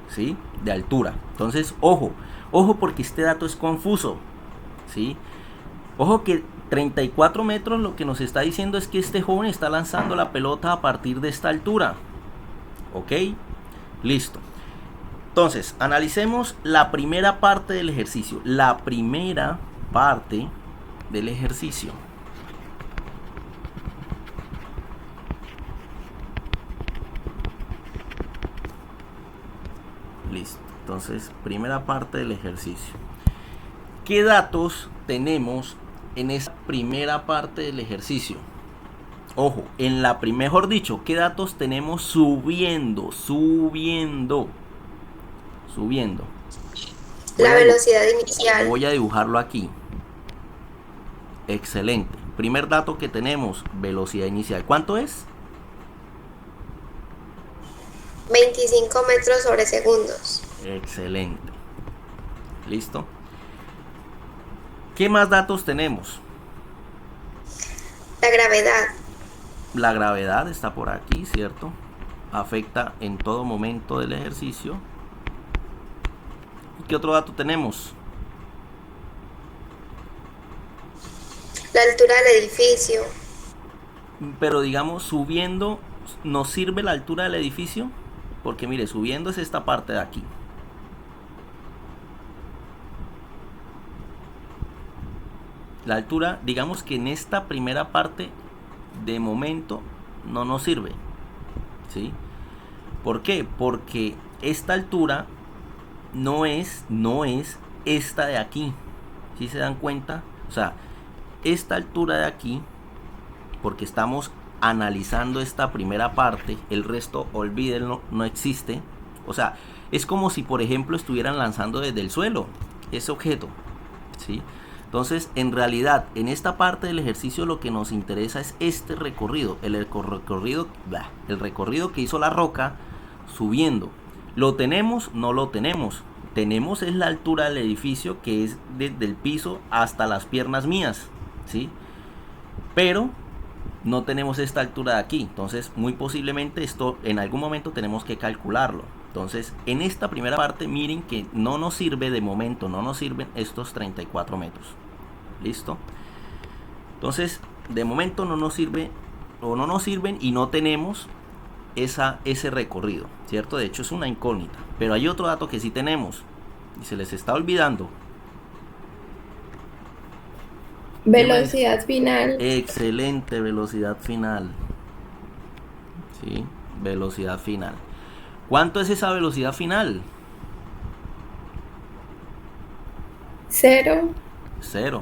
¿sí? De altura. Entonces, ojo porque este dato es confuso, ¿sí? Ojo que 34 metros lo que nos está diciendo es que este joven está lanzando la pelota a partir de esta altura. ¿Ok? Listo. Entonces, analicemos la primera parte del ejercicio. La primera parte del ejercicio. Listo. Entonces, primera parte del ejercicio. ¿Qué datos tenemos en esa primera parte del ejercicio? Ojo, mejor dicho, ¿qué datos tenemos subiendo? La velocidad inicial. Voy a dibujarlo aquí. Excelente. Primer dato que tenemos, velocidad inicial. ¿Cuánto es? 25 metros sobre segundos. Excelente. ¿Listo? ¿Qué más datos tenemos? La gravedad. La gravedad está por aquí, ¿cierto? Afecta en todo momento del ejercicio. ¿Y qué otro dato tenemos? La altura del edificio. Pero digamos, subiendo, ¿nos sirve la altura del edificio? Porque mire, subiendo es esta parte de aquí. La altura, digamos que en esta primera parte, de momento, no nos sirve, ¿sí? ¿Por qué? Porque esta altura no es esta de aquí. ¿Sí se dan cuenta? O sea, esta altura de aquí, porque estamos analizando esta primera parte, el resto, olvídenlo, no existe. O sea, es como si, por ejemplo, estuvieran lanzando desde el suelo ese objeto, ¿sí? Entonces, en realidad, en esta parte del ejercicio lo que nos interesa es este recorrido, el recorrido que hizo la roca subiendo. ¿Lo tenemos? No lo tenemos. Tenemos es la altura del edificio, que es desde el piso hasta las piernas mías, ¿sí? Pero no tenemos esta altura de aquí. Entonces, muy posiblemente esto en algún momento tenemos que calcularlo. Entonces, en esta primera parte, miren que no nos sirve de momento, no nos sirven estos 34 metros. ¿Listo? Entonces, de momento no nos sirve o no nos sirven y no tenemos ese recorrido, ¿cierto? De hecho, es una incógnita. Pero hay otro dato que sí tenemos y se les está olvidando. Velocidad final. Excelente, velocidad final. ¿Sí? Velocidad final. ¿Cuánto es esa velocidad final? 0. 0,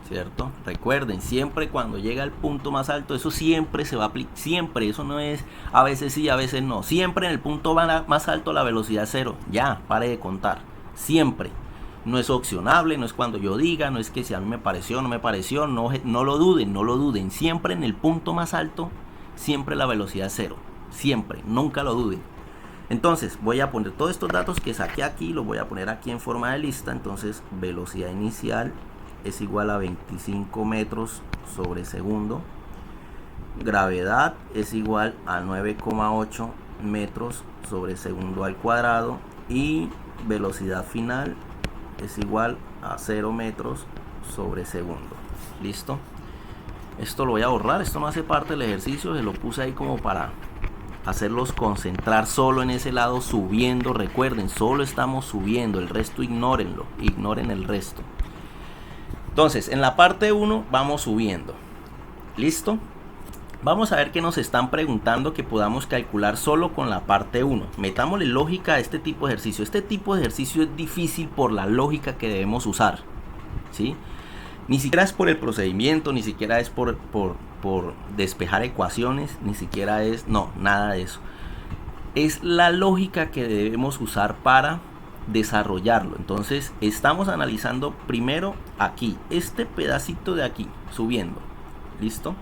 ¿cierto? Recuerden, siempre cuando llega al punto más alto, eso siempre se va a aplicar, siempre, eso no es a veces sí, a veces no, siempre en el punto más alto la velocidad es 0, ya, pare de contar, siempre. No es opcionable, no es cuando yo diga, no es que si a mí me pareció, no me pareció, no lo duden, no lo duden. Siempre en el punto más alto, siempre la velocidad es 0. Siempre, nunca lo duden. Entonces voy a poner todos estos datos que saqué aquí, los voy a poner aquí en forma de lista. Entonces velocidad inicial es igual a 25 metros sobre segundo. Gravedad es igual a 9,8 metros sobre segundo al cuadrado. Y velocidad final es igual a 0 metros sobre segundo. ¿Listo? Esto lo voy a borrar, esto no hace parte del ejercicio, se lo puse ahí como para hacerlos concentrar solo en ese lado subiendo. Recuerden, solo estamos subiendo, el resto ignórenlo, ignoren el resto. Entonces, en la parte 1 vamos subiendo. ¿Listo? Vamos a ver qué nos están preguntando que podamos calcular solo con la parte 1. Metámosle lógica a este tipo de ejercicio. Este tipo de ejercicio es difícil por la lógica que debemos usar, ¿sí? Ni siquiera es por el procedimiento, ni siquiera es por despejar ecuaciones, ni siquiera es, no, nada de eso. Es la lógica que debemos usar para desarrollarlo. Entonces, estamos analizando primero aquí, este pedacito de aquí, subiendo. ¿Listo?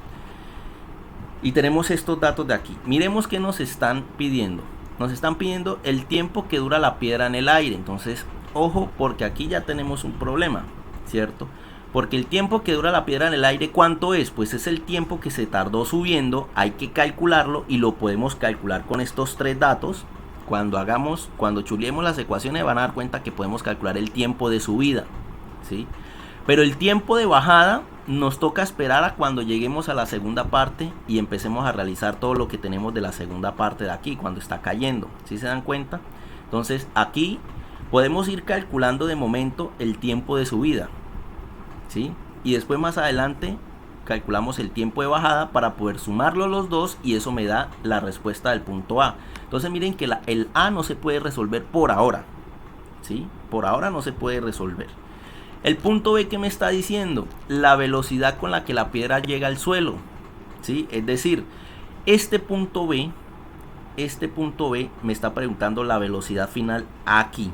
Y tenemos estos datos de aquí. Miremos qué nos están pidiendo. Nos están pidiendo el tiempo que dura la piedra en el aire. Entonces, ojo, porque aquí ya tenemos un problema, ¿cierto? Porque el tiempo que dura la piedra en el aire, ¿cuánto es? Pues es el tiempo que se tardó subiendo. Hay que calcularlo y lo podemos calcular con estos 3 datos. Cuando chuleemos las ecuaciones van a dar cuenta que podemos calcular el tiempo de subida, ¿sí? Pero el tiempo de bajada nos toca esperar a cuando lleguemos a la segunda parte y empecemos a realizar todo lo que tenemos de la segunda parte de aquí, cuando está cayendo. ¿Sí se dan cuenta? Entonces aquí podemos ir calculando de momento el tiempo de subida, ¿sí? Y después más adelante calculamos el tiempo de bajada para poder sumarlo los dos y eso me da la respuesta del punto A. Entonces miren que el A no se puede resolver por ahora, ¿sí? Por ahora no se puede resolver. El punto B, ¿qué me está diciendo? La velocidad con la que la piedra llega al suelo, ¿sí? Es decir, este punto B me está preguntando la velocidad final aquí.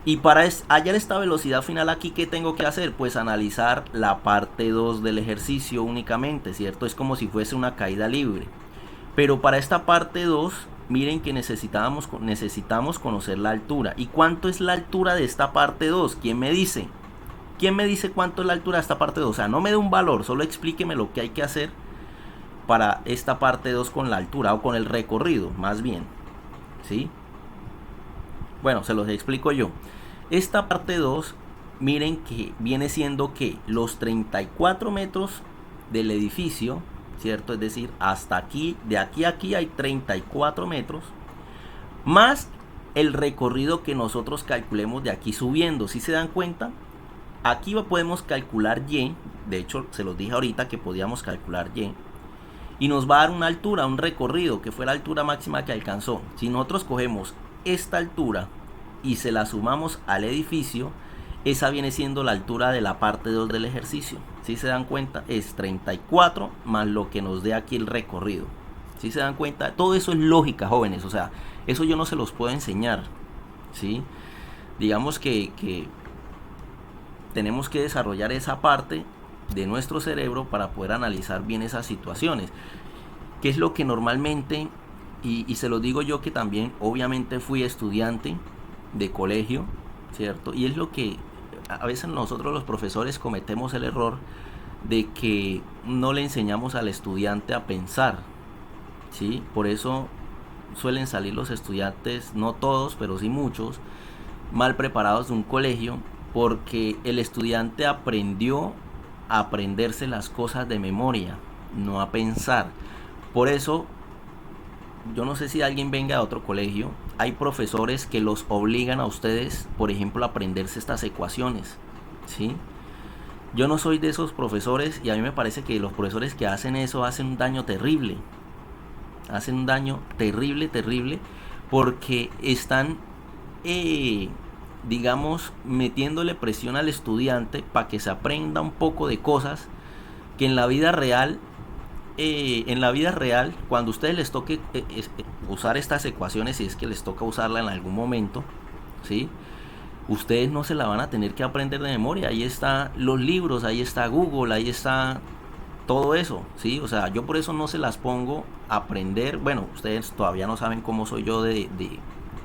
Y para hallar esta velocidad final aquí, ¿qué tengo que hacer? Pues analizar la parte 2 del ejercicio únicamente, ¿cierto? Es como si fuese una caída libre. Pero para esta parte 2, miren que necesitamos conocer la altura. ¿Y cuánto es la altura de esta parte 2? ¿Quién me dice? ¿Quién me dice cuánto es la altura de esta parte 2? O sea, no me dé un valor, solo explíqueme lo que hay que hacer para esta parte 2 con la altura o con el recorrido, más bien, ¿sí? Bueno, se los explico yo. Esta parte 2, miren que viene siendo que los 34 metros del edificio, ¿cierto? Es decir, hasta aquí, de aquí a aquí hay 34 metros, más el recorrido que nosotros calculemos de aquí subiendo. ¿Sí se dan cuenta? Aquí podemos calcular Y, de hecho se los dije ahorita que podíamos calcular Y, y nos va a dar una altura, un recorrido, que fue la altura máxima que alcanzó. Si nosotros cogemos esta altura y se la sumamos al edificio, esa viene siendo la altura de la parte 2 del ejercicio. ¿Sí se dan cuenta? Es 34 más lo que nos dé aquí el recorrido. ¿Sí se dan cuenta? Todo eso es lógica, jóvenes, o sea, eso yo no se los puedo enseñar, ¿sí? Digamos que tenemos que desarrollar esa parte de nuestro cerebro para poder analizar bien esas situaciones. ¿Qué es lo que normalmente, y se lo digo yo que también obviamente fui estudiante de colegio, ¿cierto? Y es lo que a veces nosotros los profesores cometemos el error de que no le enseñamos al estudiante a pensar, ¿sí? Por eso suelen salir los estudiantes, no todos, pero sí muchos, mal preparados de un colegio, porque el estudiante aprendió a aprenderse las cosas de memoria, no a pensar. Por eso, yo no sé si alguien venga de otro colegio, hay profesores que los obligan a ustedes, por ejemplo, a aprenderse estas ecuaciones, ¿sí? Yo no soy de esos profesores y a mí me parece que los profesores que hacen eso hacen un daño terrible. Hacen un daño terrible, terrible, porque están digamos, metiéndole presión al estudiante para que se aprenda un poco de cosas que en la vida real, cuando a ustedes les toque usar estas ecuaciones, si es que les toca usarla en algún momento, ¿sí? ustedes no se la van a tener que aprender de memoria. Ahí están los libros, ahí está Google, ahí está todo eso, ¿sí? O sea, yo por eso no se las pongo a aprender. Bueno, ustedes todavía no saben cómo soy yo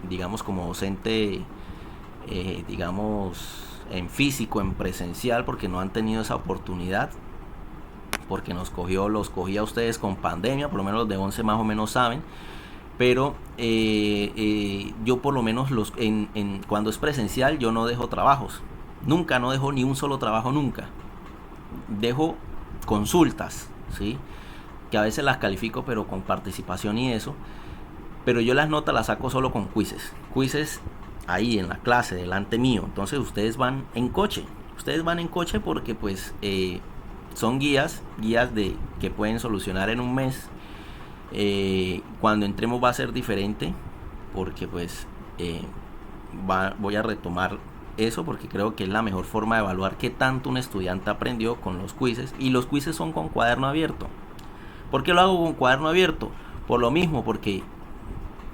digamos, como docente, digamos, en físico, en presencial, porque no han tenido esa oportunidad, porque los cogí a ustedes con pandemia, por lo menos los de 11 más o menos saben. Pero yo por lo menos cuando es presencial yo no dejo trabajos, nunca, no dejo ni un solo trabajo, nunca. Dejo consultas, ¿sí? Que a veces las califico pero con participación y eso, pero yo las notas las saco solo con quizzes ahí en la clase delante mío. Entonces ustedes van en coche porque pues son guías que pueden solucionar en un mes. Cuando entremos va a ser diferente, porque pues voy a retomar eso, porque creo que es la mejor forma de evaluar qué tanto un estudiante aprendió con los quizzes. Y los quizzes son con cuaderno abierto. ¿Por qué lo hago con cuaderno abierto? Por lo mismo, porque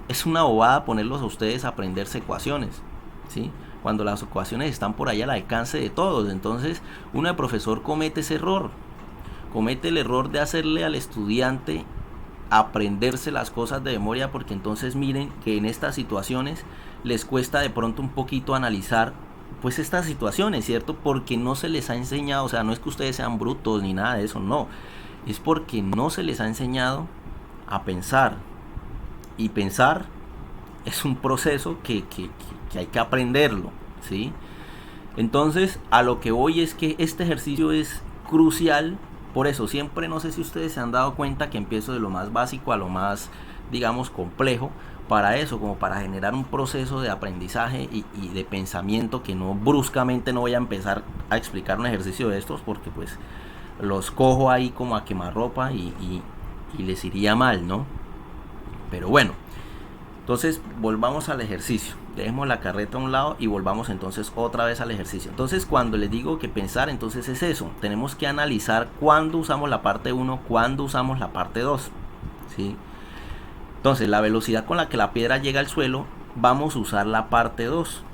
es una bobada ponerlos a ustedes a aprenderse ecuaciones, ¿sí? Cuando las ecuaciones están por ahí al alcance de todos. Entonces uno de profesor comete ese error, comete el error de hacerle al estudiante aprenderse las cosas de memoria, porque entonces miren que en estas situaciones les cuesta de pronto un poquito analizar pues estas situaciones, ¿cierto? Porque no se les ha enseñado. O sea, no es que ustedes sean brutos ni nada de eso, no, es porque no se les ha enseñado a pensar, y pensar es un proceso que hay que aprenderlo, ¿sí? Entonces a lo que voy es que este ejercicio es crucial. Por eso siempre, no sé si ustedes se han dado cuenta que empiezo de lo más básico a lo más, digamos, complejo, para eso, como para generar un proceso de aprendizaje y de pensamiento, que no bruscamente no voy a empezar a explicar un ejercicio de estos, porque pues los cojo ahí como a quemarropa y les iría mal, ¿no? Pero bueno, entonces volvamos al ejercicio. Dejemos la carreta a un lado y volvamos entonces otra vez al ejercicio. Entonces cuando les digo que pensar, entonces es eso. Tenemos que analizar cuándo usamos la parte 1, cuándo usamos la parte 2, ¿sí? Entonces la velocidad con la que la piedra llega al suelo, vamos a usar la parte 2.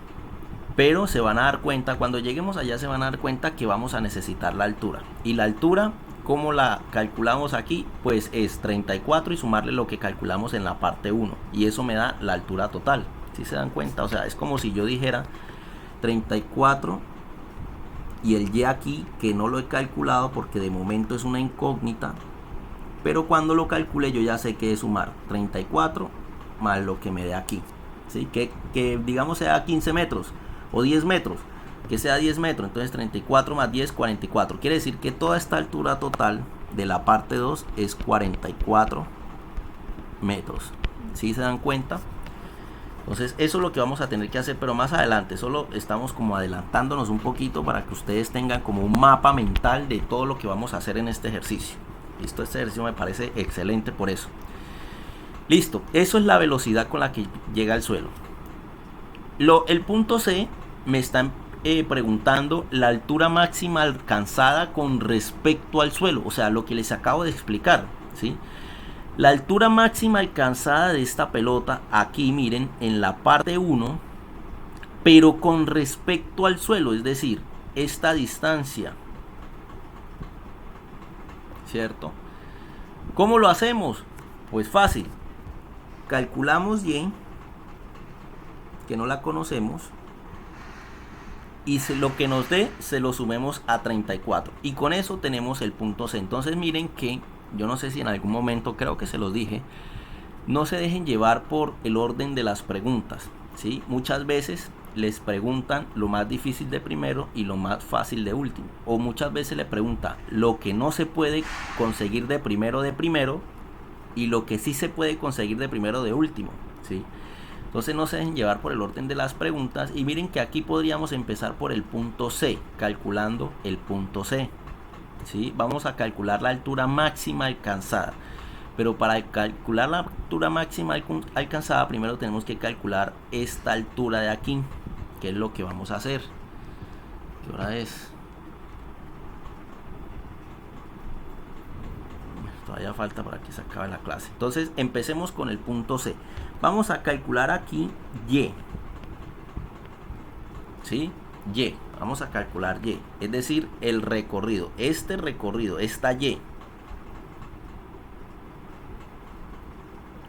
Pero se van a dar cuenta, cuando lleguemos allá se van a dar cuenta que vamos a necesitar la altura. Y la altura, ¿cómo la calculamos aquí? Pues es 34 y sumarle lo que calculamos en la parte 1. Y eso me da la altura total. ¿Sí se dan cuenta? O sea, es como si yo dijera 34 y el y aquí, que no lo he calculado porque de momento es una incógnita, pero cuando lo calcule yo ya sé que es sumar 34 más lo que me dé aquí, ¿sí? Que digamos sea 15 metros o 10 metros, que sea 10 metros, entonces 34 más 10, 44. Quiere decir que toda esta altura total de la parte 2 es 44 metros. ¿Sí se dan cuenta? Entonces eso es lo que vamos a tener que hacer, pero más adelante. Solo estamos como adelantándonos un poquito para que ustedes tengan como un mapa mental de todo lo que vamos a hacer en este ejercicio. Listo, este ejercicio me parece excelente por eso. Listo, eso es la velocidad con la que llega al suelo. El punto C me están preguntando la altura máxima alcanzada con respecto al suelo. O sea, lo que les acabo de explicar, ¿sí? La altura máxima alcanzada de esta pelota, aquí miren, en la parte 1, pero con respecto al suelo, es decir, esta distancia, ¿cierto? ¿Cómo lo hacemos? Pues fácil, calculamos y, que no la conocemos, y lo que nos dé se lo sumemos a 34, y con eso tenemos el punto C. Entonces miren que yo no sé si en algún momento, creo que se los dije, no se dejen llevar por el orden de las preguntas, ¿sí? Muchas veces les preguntan lo más difícil de primero y lo más fácil de último, o muchas veces le preguntan lo que no se puede conseguir de primero y lo que sí se puede conseguir de primero de último, ¿sí? Entonces no se dejen llevar por el orden de las preguntas, y miren que aquí podríamos empezar por el punto C, calculando el punto C. ¿Sí? Vamos a calcular la altura máxima alcanzada, pero para calcular la altura máxima alcanzada primero tenemos que calcular esta altura de aquí, que es lo que vamos a hacer. ¿Qué hora es? Todavía falta para que se acabe la clase. Entonces empecemos con el punto C. Vamos a calcular aquí y, ¿sí? Y, vamos a calcular Y, es decir, el recorrido, esta Y,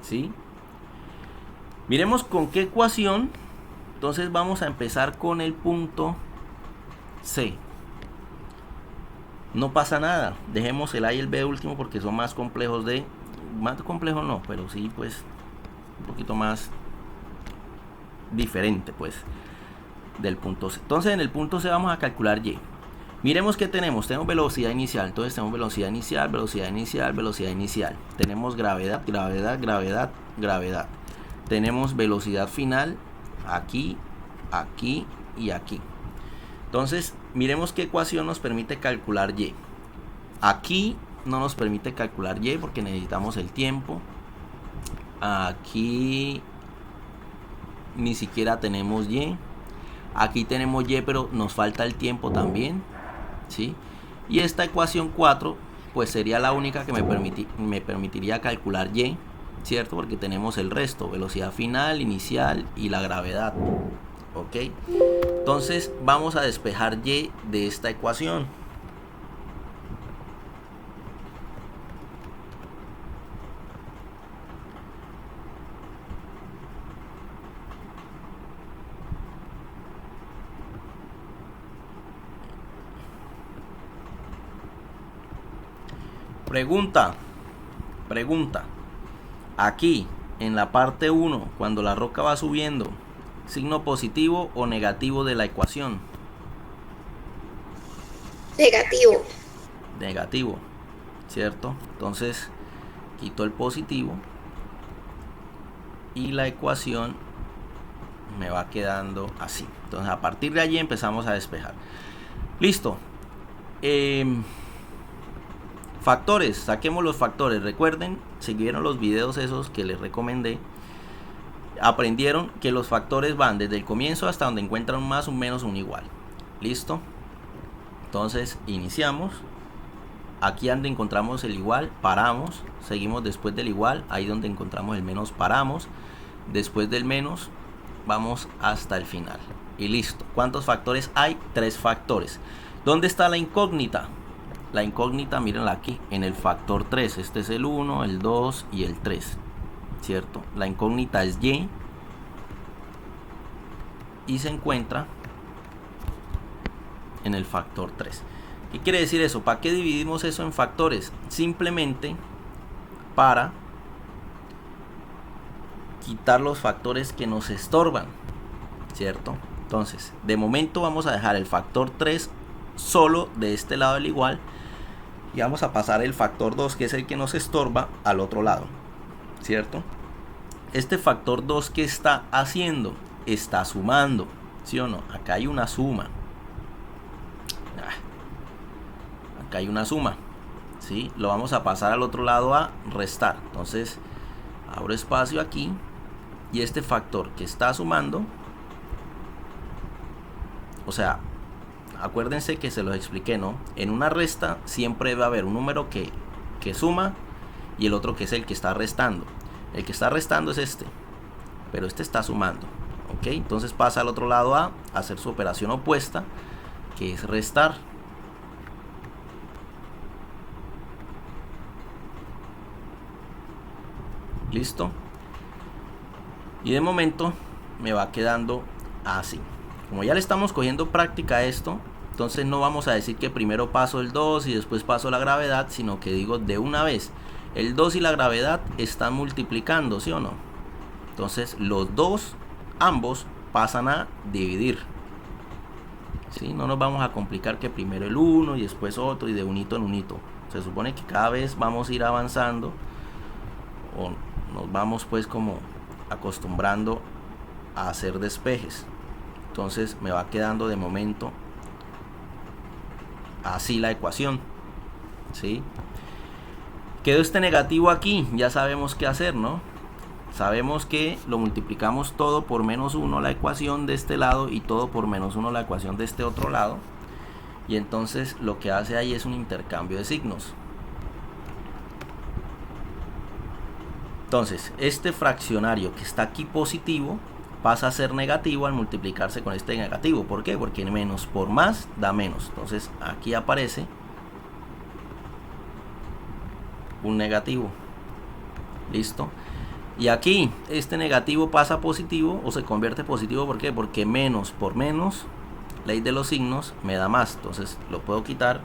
¿sí? Miremos con qué ecuación. Entonces vamos a empezar con el punto C. No pasa nada, dejemos el A y el B último porque son más complejos más complejos no, pero sí pues un poquito más diferente pues del punto C. Entonces en el punto C vamos a calcular Y. Miremos que tenemos velocidad inicial, entonces tenemos velocidad inicial, velocidad inicial, velocidad inicial. Tenemos gravedad, gravedad, gravedad, gravedad. Tenemos velocidad final aquí, aquí y aquí. Entonces miremos qué ecuación nos permite calcular Y. Aquí no nos permite calcular Y porque necesitamos el tiempo. Aquí ni siquiera tenemos Y. Aquí tenemos Y, pero nos falta el tiempo también, ¿sí? Y esta ecuación 4 pues sería la única que me permitiría calcular Y, ¿cierto? Porque tenemos el resto, velocidad final, inicial y la gravedad. ¿Ok? Entonces vamos a despejar Y de esta ecuación. Pregunta. Aquí en la parte 1, cuando la roca va subiendo, signo positivo o negativo de la ecuación. Negativo. Negativo, ¿cierto? Entonces quito el positivo y la ecuación me va quedando así. Entonces a partir de allí empezamos a despejar. Listo. Factores, saquemos los factores. Recuerden, si vieron los videos esos que les recomendé, aprendieron que los factores van desde el comienzo hasta donde encuentran un más, un menos, un igual. Listo. Entonces iniciamos. Aquí donde encontramos el igual, paramos. Seguimos después del igual, ahí donde encontramos el menos, paramos. Después del menos, vamos hasta el final. Y listo. ¿Cuántos factores hay? 3 factores. ¿Dónde está la incógnita? La incógnita, mírenla aquí, en el factor 3. Este es el 1, el 2 y el 3, ¿cierto? La incógnita es Y y se encuentra en el factor 3. ¿Qué quiere decir eso? ¿Para qué dividimos eso en factores? Simplemente para quitar los factores que nos estorban, ¿cierto? Entonces, de momento vamos a dejar el factor 3 solo de este lado del igual y vamos a pasar el factor 2, que es el que nos estorba, al otro lado, ¿cierto? Este factor 2, ¿qué está haciendo? Está sumando, ¿sí o no? Acá hay una suma. Acá hay una suma, ¿sí? Lo vamos a pasar al otro lado a restar. Entonces abro espacio aquí y este factor que está sumando, o sea, acuérdense que se los expliqué, ¿no? En una resta siempre va a haber un número que suma y el otro que es el que está restando. El que está restando es este, pero este está sumando, ¿ok? Entonces pasa al otro lado a hacer su operación opuesta, que es restar. Listo. Y de momento me va quedando así. Como ya le estamos cogiendo práctica a esto, entonces no vamos a decir que primero paso el 2 y después paso la gravedad, sino que digo de una vez. El 2 y la gravedad están multiplicando, ¿sí o no? Entonces los dos, ambos, pasan a dividir, ¿sí? No nos vamos a complicar que primero el 1 y después otro y de unito en unito. Se supone que cada vez vamos a ir avanzando o nos vamos pues como acostumbrando a hacer despejes. Entonces me va quedando de momento así la ecuación, ¿sí? Quedó este negativo aquí, ya sabemos qué hacer, ¿no? Sabemos que lo multiplicamos todo por menos 1 la ecuación de este lado y todo por menos 1 la ecuación de este otro lado. Y entonces lo que hace ahí es un intercambio de signos. Entonces este fraccionario que está aquí positivo pasa a ser negativo al multiplicarse con este negativo. ¿Por qué? Porque menos por más da menos. Entonces aquí aparece un negativo. Listo. Y aquí este negativo pasa a positivo o se convierte positivo. ¿Por qué? Porque menos por menos, ley de los signos, me da más. Entonces lo puedo quitar.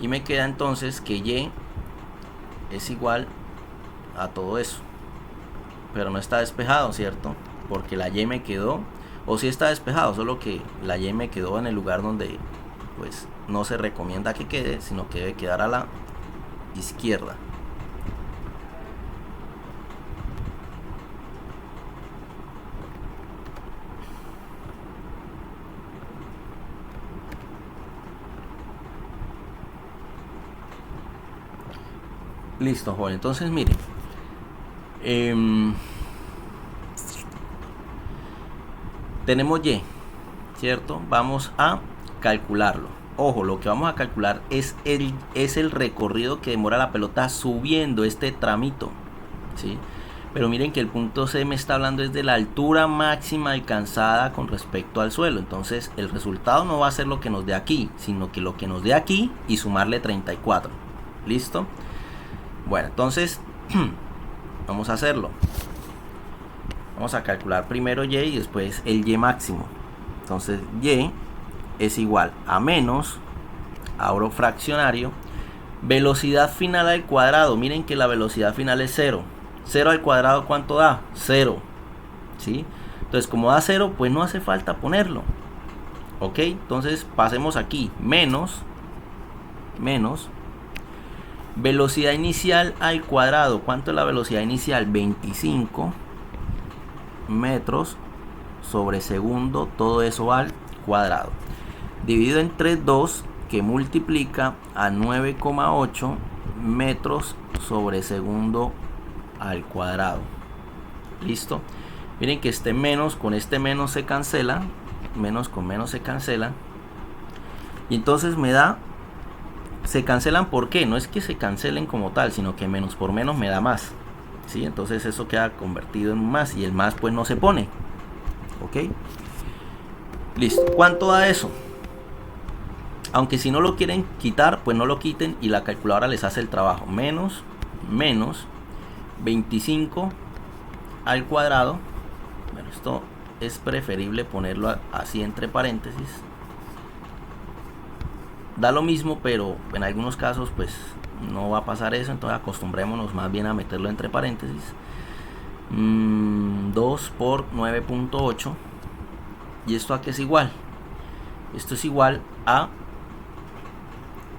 Y me queda entonces que y es igual a todo eso. Pero no está despejado, ¿cierto? Porque la y me quedó, o sí está despejado, solo que la y me quedó en el lugar donde pues no se recomienda que quede, sino que debe quedar a la izquierda. Listo, joven. Entonces, miren. Tenemos y, ¿cierto? Vamos a calcularlo. Ojo, lo que vamos a calcular es el recorrido que demora la pelota subiendo este tramito, ¿sí? Pero miren que el punto C me está hablando es de la altura máxima alcanzada con respecto al suelo. Entonces, el resultado no va a ser lo que nos dé aquí, sino que lo que nos dé aquí y sumarle 34. ¿Listo? Bueno, entonces vamos a hacerlo. Vamos a calcular primero y después el y máximo. Entonces y es igual a menos, abro fraccionario, velocidad final al cuadrado. Miren que la velocidad final es 0. 0 al cuadrado, ¿cuánto da? 0. ¿Sí? Entonces como da 0, pues no hace falta ponerlo. ¿Ok? Entonces pasemos aquí. Menos velocidad inicial al cuadrado. ¿Cuánto es la velocidad inicial? 25 metros sobre segundo, todo eso al cuadrado. Dividido entre 2, que multiplica a 9,8 metros sobre segundo al cuadrado. Listo. Miren que este menos con este menos se cancela. Menos con menos se cancela. Y entonces me da... Se cancelan, ¿por qué? No es que se cancelen como tal, sino que menos por menos me da más, ¿sí? Entonces eso queda convertido en más y el más pues no se pone. ¿Ok? Listo. ¿Cuánto da eso? Aunque si no lo quieren quitar, pues no lo quiten y la calculadora les hace el trabajo. Menos 25 al cuadrado. Bueno, esto es preferible ponerlo así entre paréntesis. Da lo mismo, pero en algunos casos pues no va a pasar eso, entonces acostumbrémonos más bien a meterlo entre paréntesis. 2 por 9.8. ¿Y esto a qué es igual? Esto es igual a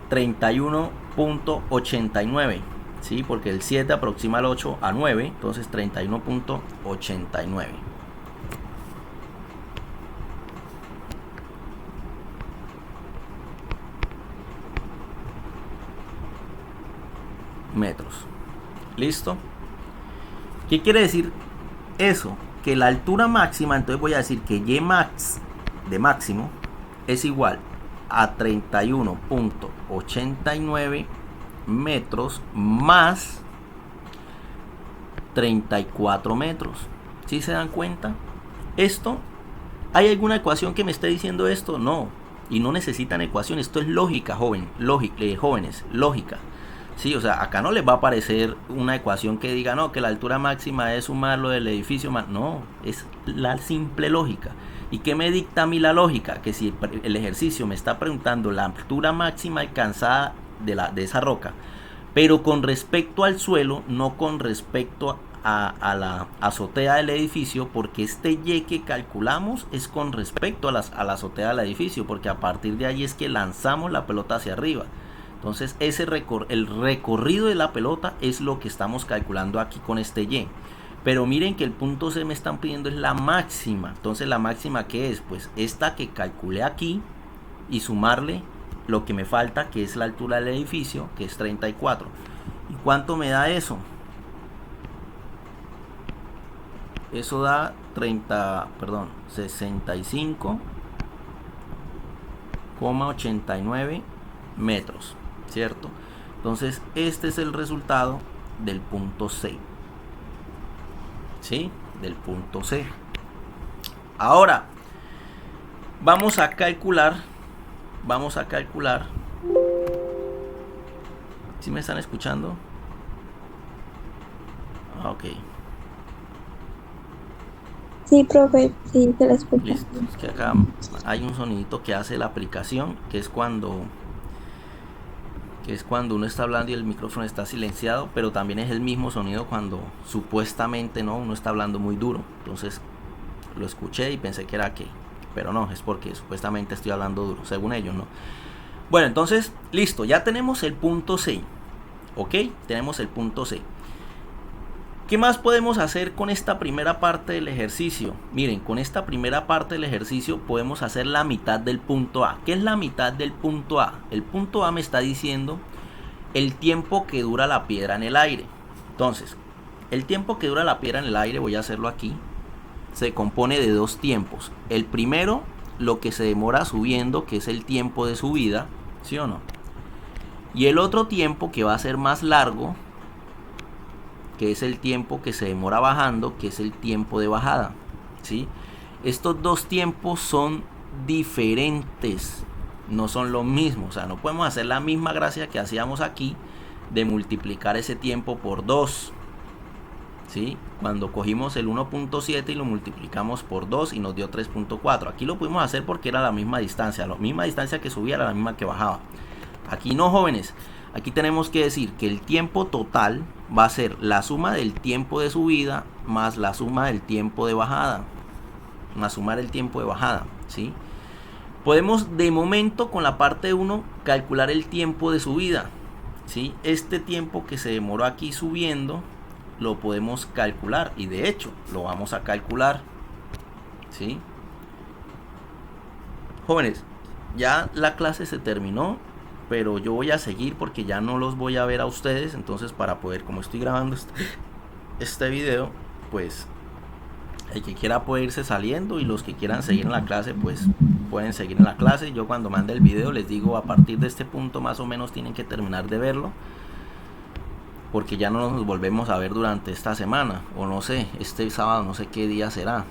31.89, ¿sí? Porque el 7 aproxima al 8 a 9, entonces 31.89. metros. ¿Listo? ¿Qué quiere decir eso? Que la altura máxima, entonces voy a decir que y max de máximo es igual a 31.89 metros más 34 metros. ¿Sí se dan cuenta? Esto, ¿hay alguna ecuación que me esté diciendo esto? No. Y no necesitan ecuación. Esto es lógica, jóvenes, lógica. Sí, o sea, acá no les va a aparecer una ecuación que diga, no, que la altura máxima es sumar lo del edificio más. No, es la simple lógica. ¿Y qué me dicta a mí la lógica? Que si el ejercicio me está preguntando la altura máxima alcanzada de esa roca, pero con respecto al suelo, no con respecto a la azotea del edificio, porque este y que calculamos es con respecto a la azotea del edificio, porque a partir de ahí es que lanzamos la pelota hacia arriba. Entonces el recorrido de la pelota es lo que estamos calculando aquí con este y. Pero miren que el punto C me están pidiendo es la máxima. Entonces la máxima, ¿qué es? Pues esta que calculé aquí y sumarle lo que me falta, que es la altura del edificio, que es 34. ¿Y cuánto me da eso? Eso da 65,89 metros, ¿cierto? Entonces este es el resultado del punto C. ¿sí? Del punto C. Ahora vamos a calcular. ¿Sí me están escuchando? Ok. Sí, profe, sí, te la escucho. Listo. Es que acá hay un sonidito que hace la aplicación, que es cuando uno está hablando y el micrófono está silenciado, pero también es el mismo sonido cuando supuestamente no, uno está hablando muy duro. Entonces lo escuché y pensé que era que, pero no, es porque supuestamente estoy hablando duro, según ellos, ¿no? Bueno, entonces, listo, ya tenemos el punto C. ¿Ok? Tenemos el punto C. ¿Qué más podemos hacer con esta primera parte del ejercicio? Miren, con esta primera parte del ejercicio podemos hacer la mitad del punto A. ¿Qué es la mitad del punto A? El punto A me está diciendo el tiempo que dura la piedra en el aire. Entonces, el tiempo que dura la piedra en el aire, voy a hacerlo aquí, se compone de dos tiempos. El primero, lo que se demora subiendo, que es el tiempo de subida, ¿sí o no? Y el otro tiempo que va a ser más largo, que es el tiempo que se demora bajando, que es el tiempo de bajada, ¿sí? Estos dos tiempos son diferentes, no son lo mismo. O sea, no podemos hacer la misma gracia que hacíamos aquí de multiplicar ese tiempo por 2, ¿sí? Cuando cogimos el 1.7 y lo multiplicamos por 2 y nos dio 3.4. Aquí lo pudimos hacer porque era la misma distancia. La misma distancia que subía era la misma que bajaba. Aquí no, jóvenes. Aquí tenemos que decir que el tiempo total va a ser la suma del tiempo de subida más la suma del tiempo de bajada. Más sumar el tiempo de bajada, ¿sí? Podemos de momento con la parte 1 calcular el tiempo de subida, ¿sí? Este tiempo que se demoró aquí subiendo lo podemos calcular y de hecho lo vamos a calcular, ¿sí? Jóvenes, ya la clase se terminó, pero yo voy a seguir porque ya no los voy a ver a ustedes. Entonces, para poder, como estoy grabando este video, pues el que quiera puede irse saliendo y los que quieran seguir en la clase pues pueden seguir en la clase. Yo cuando mande el video les digo a partir de este punto más o menos tienen que terminar de verlo, porque ya no nos volvemos a ver durante esta semana, o no sé, este sábado, no sé qué día será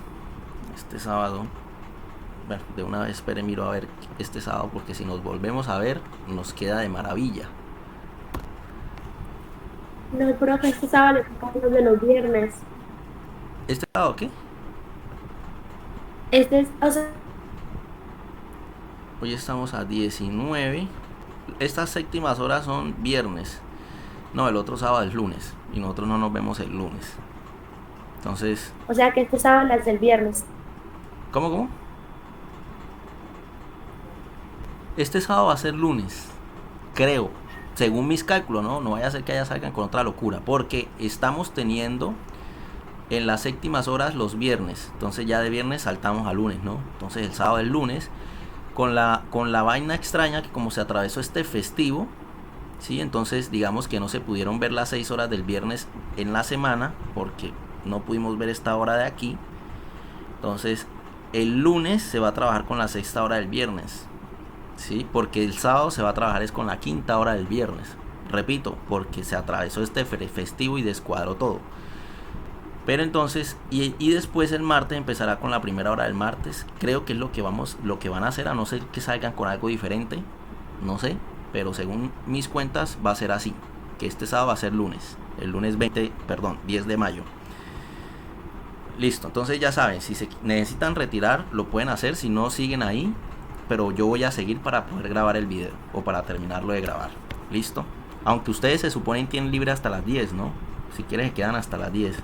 este sábado. Bueno, de una vez miro a ver este sábado, porque si nos volvemos a ver nos queda de maravilla. No, profe, este sábado le tocamos los de los viernes. ¿Este sábado qué? Este es, o sea, Hoy estamos a 19. Estas séptimas horas son viernes. No, el otro sábado es lunes y nosotros no nos vemos el lunes. Entonces, o sea que este sábado las del viernes. ¿cómo? Este sábado va a ser lunes, creo, según mis cálculos, ¿no? No vaya a ser que allá salgan con otra locura, porque estamos teniendo en las séptimas horas los viernes. Entonces ya de viernes saltamos a lunes, ¿no? Entonces el sábado es lunes, con la vaina extraña que como se atravesó este festivo, ¿sí? Entonces digamos que no se pudieron ver las 6 horas del viernes en la semana, porque no pudimos ver esta hora de aquí. Entonces el lunes se va a trabajar con la 6ª hora del viernes, ¿sí? Porque el sábado se va a trabajar es con la 5ª hora del viernes. Repito, porque se atravesó este festivo y descuadró todo. Pero entonces, y después el martes empezará con la 1ª hora del martes. Creo que es lo que van a hacer, a no ser que salgan con algo diferente. No sé, pero según mis cuentas va a ser así. Que este sábado va a ser lunes. El lunes 10 de mayo. Listo, entonces ya saben, si se necesitan retirar, lo pueden hacer. Si no, siguen ahí. Pero yo voy a seguir para poder grabar el video, o para terminarlo de grabar. Listo. Aunque ustedes se suponen tienen libre hasta las 10, ¿no? Si quieren se quedan hasta las 10.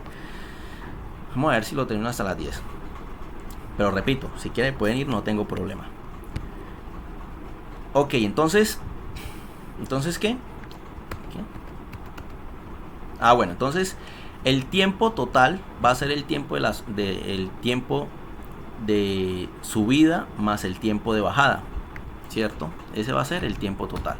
Vamos a ver si lo termino hasta las 10. Pero repito, si quieren pueden ir, no tengo problema. Ok, entonces ¿qué? Ah, bueno, entonces el tiempo total va a ser el tiempo el tiempo de subida más el tiempo de bajada, ¿cierto? Ese va a ser el tiempo total.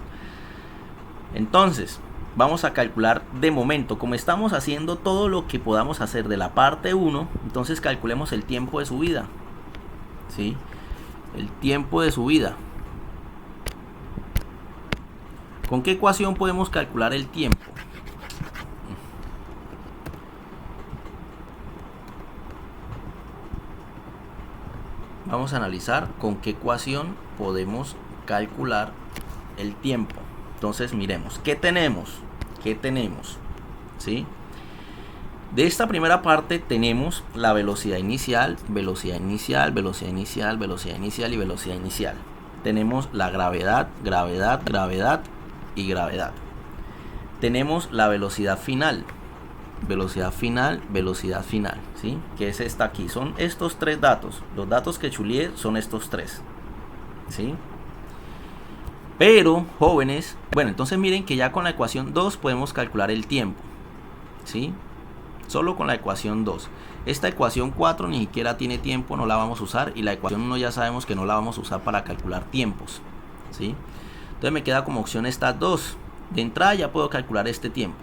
Entonces vamos a calcular de momento, como estamos haciendo todo lo que podamos hacer de la parte 1, entonces calculemos el tiempo de subida, ¿sí? El tiempo de subida. ¿Con qué ecuación podemos calcular el tiempo? vamos a analizar con qué ecuación podemos calcular el tiempo. Entonces miremos, ¿qué tenemos? ¿Sí? De esta primera parte tenemos la velocidad inicial, velocidad inicial, velocidad inicial, velocidad inicial y velocidad inicial. Tenemos la gravedad, gravedad, gravedad y gravedad. Tenemos la velocidad final, velocidad final, velocidad final, ¿sí? Que es esta aquí. Son estos tres datos. Los datos que chuleé son estos tres, ¿sí? Pero, jóvenes, bueno, entonces miren que ya con la ecuación 2 podemos calcular el tiempo, ¿sí? Solo con la ecuación 2. Esta ecuación 4 ni siquiera tiene tiempo, no la vamos a usar. Y la ecuación 1 ya sabemos que no la vamos a usar para calcular tiempos, ¿sí? Entonces me queda como opción estas dos. De entrada ya puedo calcular este tiempo,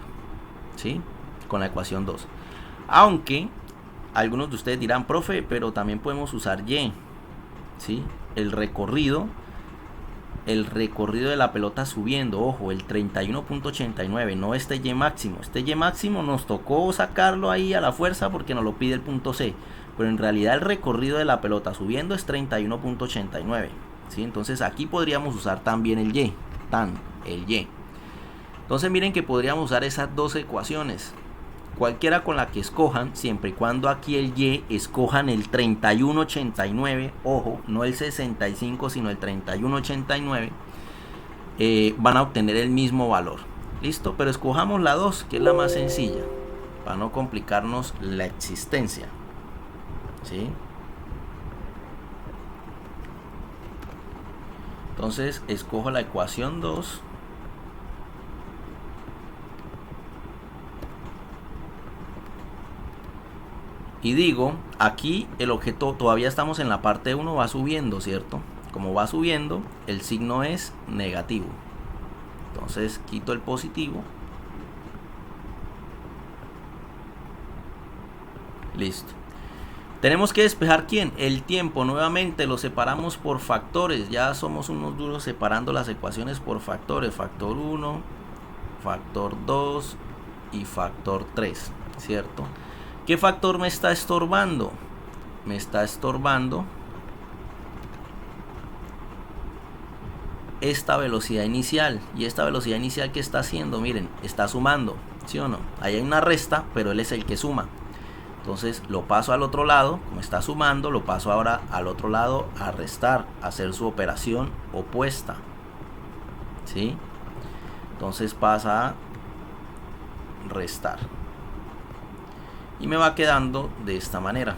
¿sí? Con la ecuación 2. Aunque algunos de ustedes dirán, profe, pero también podemos usar Y, ¿sí? El recorrido de la pelota subiendo, ojo, el 31.89, no este Y máximo. Este Y máximo nos tocó sacarlo ahí a la fuerza porque nos lo pide el punto C, pero en realidad el recorrido de la pelota subiendo es 31.89, ¿sí? Entonces aquí podríamos usar también el Y, el Y. Entonces miren que podríamos usar esas dos ecuaciones, cualquiera con la que escojan, siempre y cuando aquí el Y escojan el 31.89, ojo, no el 65 sino el 31.89, van a obtener el mismo valor. Listo, pero escojamos la 2, que es la más sencilla, para no complicarnos la existencia, ¿sí? Entonces escojo la ecuación 2. Y digo, aquí el objeto, todavía estamos en la parte 1, va subiendo, ¿cierto? Como va subiendo, el signo es negativo. Entonces quito el positivo. Listo. Tenemos que despejar ¿quién? El tiempo. Nuevamente lo separamos por factores. Ya somos unos duros separando las ecuaciones por factores. Factor 1, factor 2 y factor 3, ¿cierto? ¿Qué factor me está estorbando? Me está estorbando esta velocidad inicial. ¿Y esta velocidad inicial qué está haciendo? Miren, está sumando, ¿sí o no? Ahí hay una resta, pero él es el que suma. Entonces lo paso al otro lado, como está sumando, lo paso ahora al otro lado a restar, a hacer su operación opuesta, ¿sí? Entonces pasa a restar. Y me va quedando de esta manera.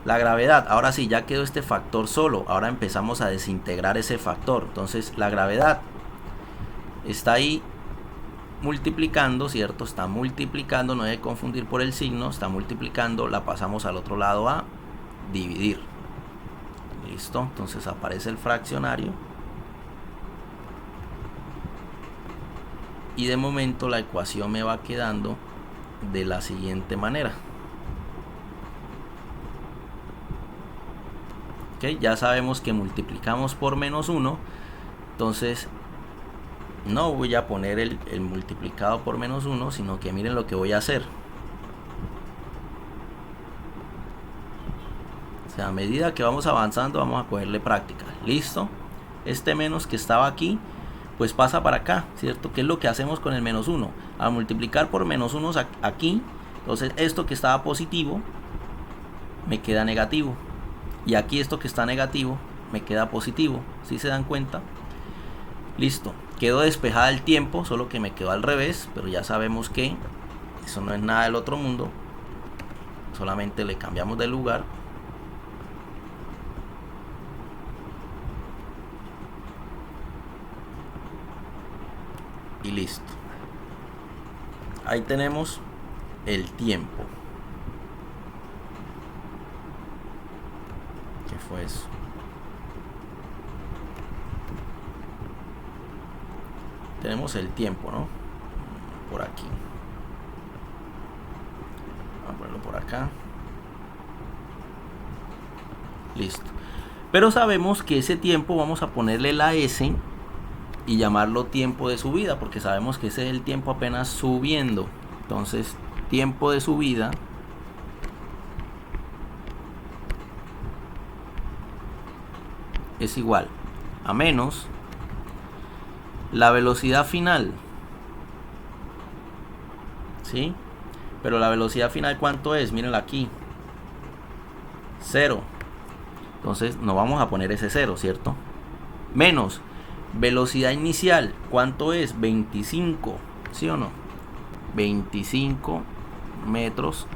La gravedad, ahora sí, ya quedó este factor solo. Ahora empezamos a desintegrar ese factor. Entonces la gravedad está ahí multiplicando, ¿cierto? Está multiplicando, no hay que confundir por el signo. Está multiplicando, la pasamos al otro lado a dividir. Listo, entonces aparece el fraccionario. Y de momento la ecuación me va quedando de la siguiente manera. Ok, ya sabemos que multiplicamos por menos 1. Entonces no voy a poner el multiplicado por menos 1, sino que miren lo que voy a hacer. O sea, a medida que vamos avanzando vamos a cogerle práctica. Listo, este menos que estaba aquí pues pasa para acá, ¿cierto? ¿Qué es lo que hacemos con el menos 1? Al multiplicar por menos 1 aquí, entonces esto que estaba positivo me queda negativo. Y aquí esto que está negativo me queda positivo. ¿Sí se dan cuenta? Listo. Quedó despejada el tiempo, solo que me quedó al revés, pero ya sabemos que eso no es nada del otro mundo. Solamente le cambiamos de lugar. Y listo. Ahí tenemos el tiempo. ¿Qué fue eso? Tenemos el tiempo, ¿no? Por aquí. Vamos a ponerlo por acá. Listo. Pero sabemos que ese tiempo vamos a ponerle la S y llamarlo tiempo de subida, porque sabemos que ese es el tiempo apenas subiendo. Entonces, tiempo de subida es igual a menos la velocidad final, ¿sí? Pero la velocidad final, ¿cuánto es? Mírenla aquí, 0. Entonces no vamos a poner ese 0, ¿cierto? Menos velocidad inicial, ¿cuánto es? 25, ¿sí o no? 25 metros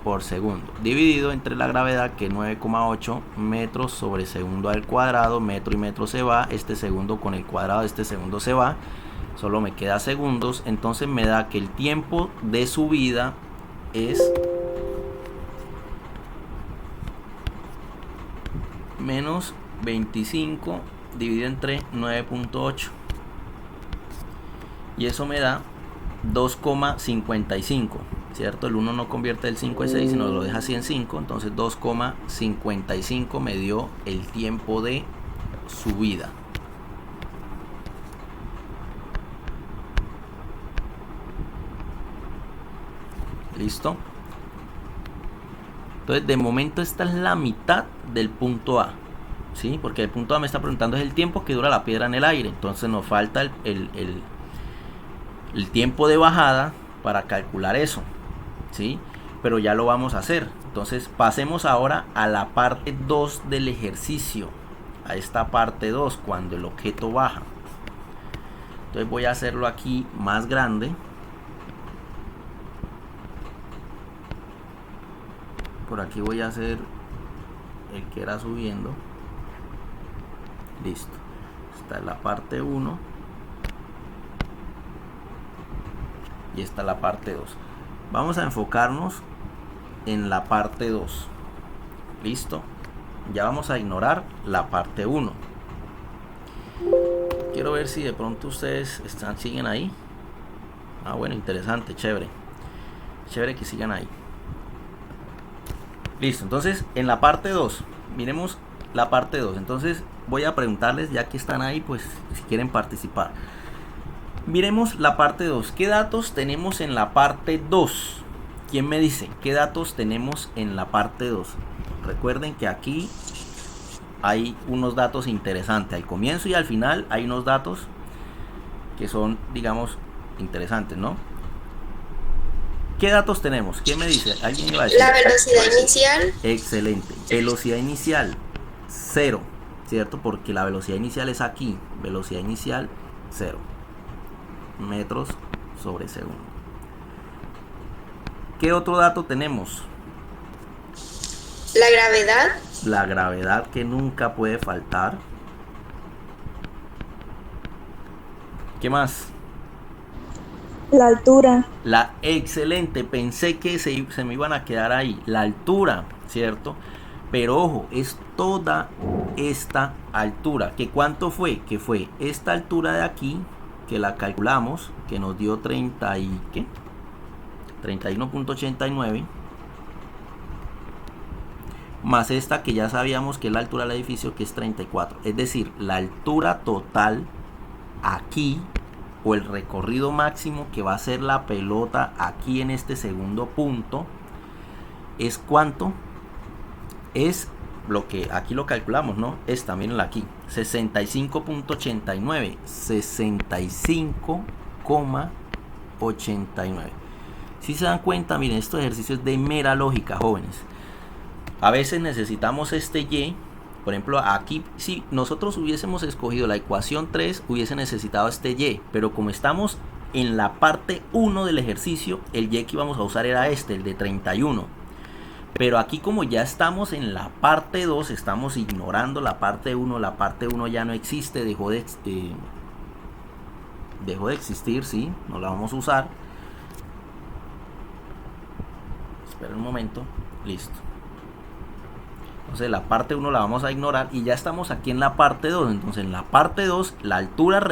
por segundo, dividido entre la gravedad, que es 9,8 metros sobre segundo al cuadrado. Metro y metro se va, este segundo con el cuadrado de este segundo se va, solo me queda segundos. Entonces me da que el tiempo de subida es menos 25 dividido entre 9.8, y eso me da 2,55, ¿cierto? El 1 no convierte el 5 en 6, sino lo deja así en 5. Entonces 2,55 me dio el tiempo de subida. ¿Listo? Entonces de momento esta es la mitad del punto A, ¿sí? Porque el punto A me está preguntando es el tiempo que dura la piedra en el aire. Entonces nos falta el tiempo de bajada para calcular eso, ¿sí? Pero ya lo vamos a hacer. Entonces pasemos ahora a la parte 2 del ejercicio, a esta parte 2, cuando el objeto baja. Entonces voy a hacerlo aquí más grande. Por aquí voy a hacer el que era subiendo. Listo. Esta es la parte 1. Y esta es la parte 2. Vamos a enfocarnos en la parte 2. Listo. Ya vamos a ignorar la parte 1. Quiero ver si de pronto ustedes siguen ahí. Ah, bueno, interesante, chévere. Chévere que sigan ahí. Listo, entonces en la parte 2, miremos la parte 2. Entonces voy a preguntarles, ya que están ahí, pues si quieren participar. Miremos la parte 2. ¿Qué datos tenemos en la parte 2? ¿Quién me dice qué datos tenemos en la parte 2? Recuerden que aquí hay unos datos interesantes. Al comienzo y al final hay unos datos que son, digamos, interesantes, ¿no? ¿Qué datos tenemos? ¿Quién me dice? ¿Alguien iba a decir? La velocidad inicial. Excelente. Velocidad inicial 0, ¿cierto? Porque la velocidad inicial es aquí. Velocidad inicial 0 metros sobre segundo. ¿Qué otro dato tenemos? La gravedad. La gravedad, que nunca puede faltar. ¿Qué más? La altura. Excelente, pensé que se me iban a quedar ahí. La altura, ¿cierto? Pero ojo, es toda esta altura. ¿Que cuánto fue? Que fue esta altura de aquí, que la calculamos, que nos dio 31.89, más esta que ya sabíamos que es la altura del edificio, que es 34. Es decir, la altura total aquí, o el recorrido máximo que va a hacer la pelota aquí en este segundo punto, es ¿cuánto? Es lo que aquí lo calculamos, ¿no? Es también aquí, 65.89, 65,89. Si se dan cuenta, miren, estos ejercicios de mera lógica, jóvenes. A veces necesitamos este y. Por ejemplo, aquí, si nosotros hubiésemos escogido la ecuación 3, hubiese necesitado este y. Pero como estamos en la parte 1 del ejercicio, el y que íbamos a usar era este, el de 31. Pero aquí, como ya estamos en la parte 2, estamos ignorando la parte 1. La parte 1 ya no existe, dejó de existir, ¿sí? No la vamos a usar. Esperen un momento. Listo. Entonces la parte 1 la vamos a ignorar y ya estamos aquí en la parte 2. Entonces en la parte 2 la altura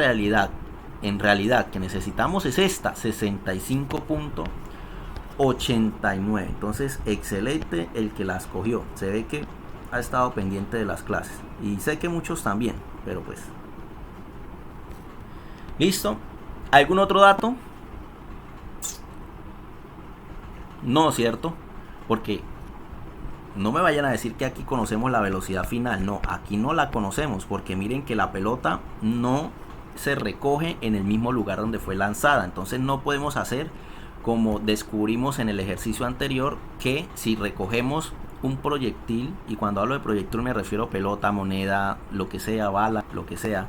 en realidad que necesitamos es esta, 65.89. Entonces excelente el que la escogió. Se ve que ha estado pendiente de las clases y sé que muchos también, pero pues listo. ¿Algún otro dato? No, ¿cierto? Porque No me vayan a decir que aquí conocemos la velocidad final. No, aquí no la conocemos porque miren que la pelota no se recoge en el mismo lugar donde fue lanzada. Entonces no podemos hacer como descubrimos en el ejercicio anterior, que si recogemos un proyectil, y cuando hablo de proyectil me refiero a pelota, moneda, lo que sea, bala, lo que sea.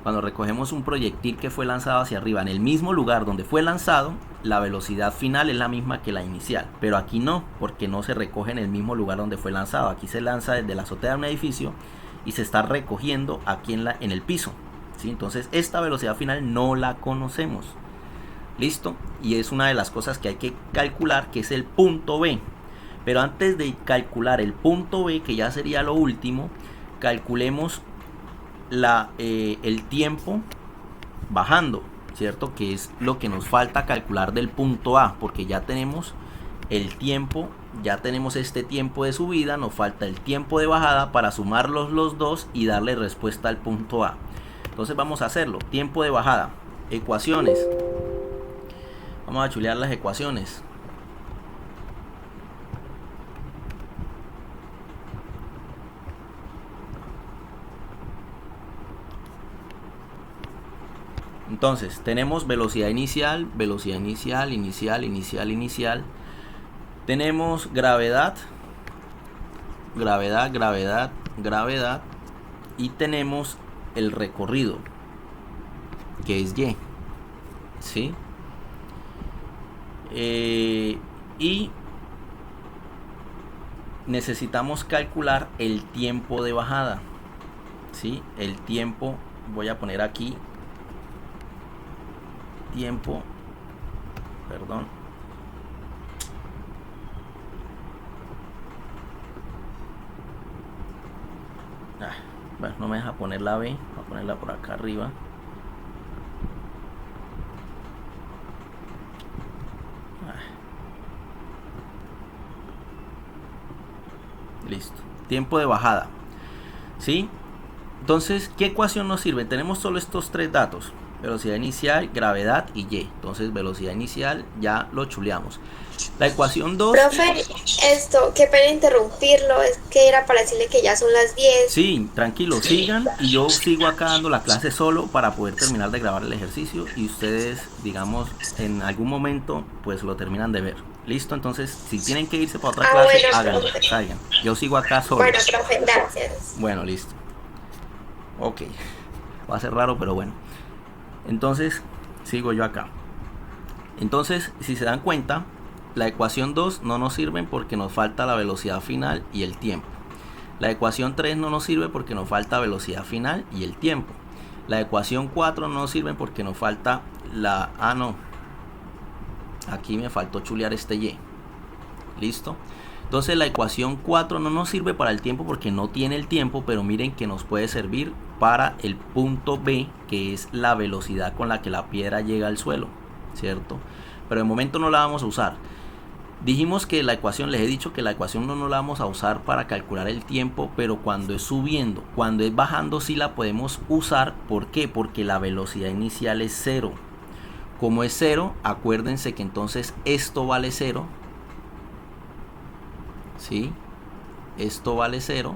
Cuando recogemos un proyectil que fue lanzado hacia arriba en el mismo lugar donde fue lanzado, la velocidad final es la misma que la inicial. Pero aquí no, porque no se recoge en el mismo lugar donde fue lanzado. Aquí se lanza desde la azotea de un edificio y se está recogiendo aquí en el piso, ¿sí? Entonces esta velocidad final no la conocemos. ¿Listo? Y es una de las cosas que hay que calcular, que es el punto B. Pero antes de calcular el punto B, que ya sería lo último, calculemos el tiempo bajando, ¿cierto? Que es lo que nos falta calcular del punto A, porque ya tenemos el tiempo, ya tenemos este tiempo de subida, nos falta el tiempo de bajada para sumarlos los dos y darle respuesta al punto A. Entonces vamos a hacerlo. Tiempo de bajada, ecuaciones. Vamos a chulear las ecuaciones. Entonces tenemos velocidad inicial, inicial. Tenemos gravedad, y tenemos el recorrido, que es Y, ¿sí? Y necesitamos calcular el tiempo de bajada, ¿sí? El tiempo, voy a poner aquí tiempo, perdón, bueno, no me deja poner la B, voy a ponerla por acá arriba. Listo, tiempo de bajada, ¿sí? Entonces, ¿qué ecuación nos sirve? Tenemos solo estos tres datos: velocidad inicial, gravedad y Y. Entonces, velocidad inicial ya lo chuleamos. La ecuación 2... Profe, qué pena interrumpirlo, es que era para decirle que ya son las 10. Sí, tranquilo, sigan y yo sigo acá dando la clase solo para poder terminar de grabar el ejercicio y ustedes, digamos, en algún momento, pues lo terminan de ver. Listo, entonces, si tienen que irse para otra clase, bueno, háganlo, salgan. Yo sigo acá solo. Bueno, profe, gracias. Bueno, listo. Ok, va a ser raro, pero bueno. Entonces, sigo yo acá. Entonces, si se dan cuenta, la ecuación 2 no nos sirve porque nos falta la velocidad final y el tiempo. La ecuación 3 no nos sirve porque nos falta velocidad final y el tiempo. La ecuación 4 no nos sirve porque nos falta la... Ah, no. Aquí me faltó chulear este Y. ¿Listo? Entonces la ecuación 4 no nos sirve para el tiempo porque no tiene el tiempo, pero miren que nos puede servir para el punto B, que es la velocidad con la que la piedra llega al suelo, ¿cierto? Pero de momento no la vamos a usar. Dijimos que la ecuación, les he dicho que la ecuación no la vamos a usar para calcular el tiempo, pero cuando es subiendo, cuando es bajando sí la podemos usar. ¿Por qué? Porque la velocidad inicial es 0. Como es 0, acuérdense que entonces esto vale 0. ¿Sí? Esto vale 0.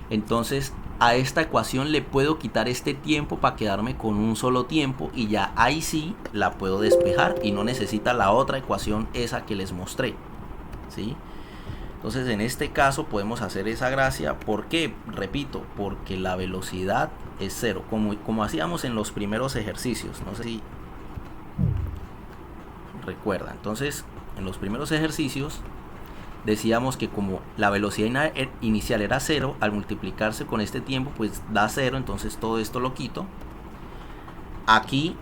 Entonces a esta ecuación le puedo quitar este tiempo para quedarme con un solo tiempo y ya ahí sí la puedo despejar y no necesita la otra ecuación, esa que les mostré, ¿sí? Entonces en este caso podemos hacer esa gracia. ¿Por qué? Repito, porque la velocidad es 0, como hacíamos en los primeros ejercicios. No sé si recuerda. Entonces en los primeros ejercicios decíamos que como la velocidad inicial era 0, al multiplicarse con este tiempo pues da 0, entonces todo esto lo quito. Aquí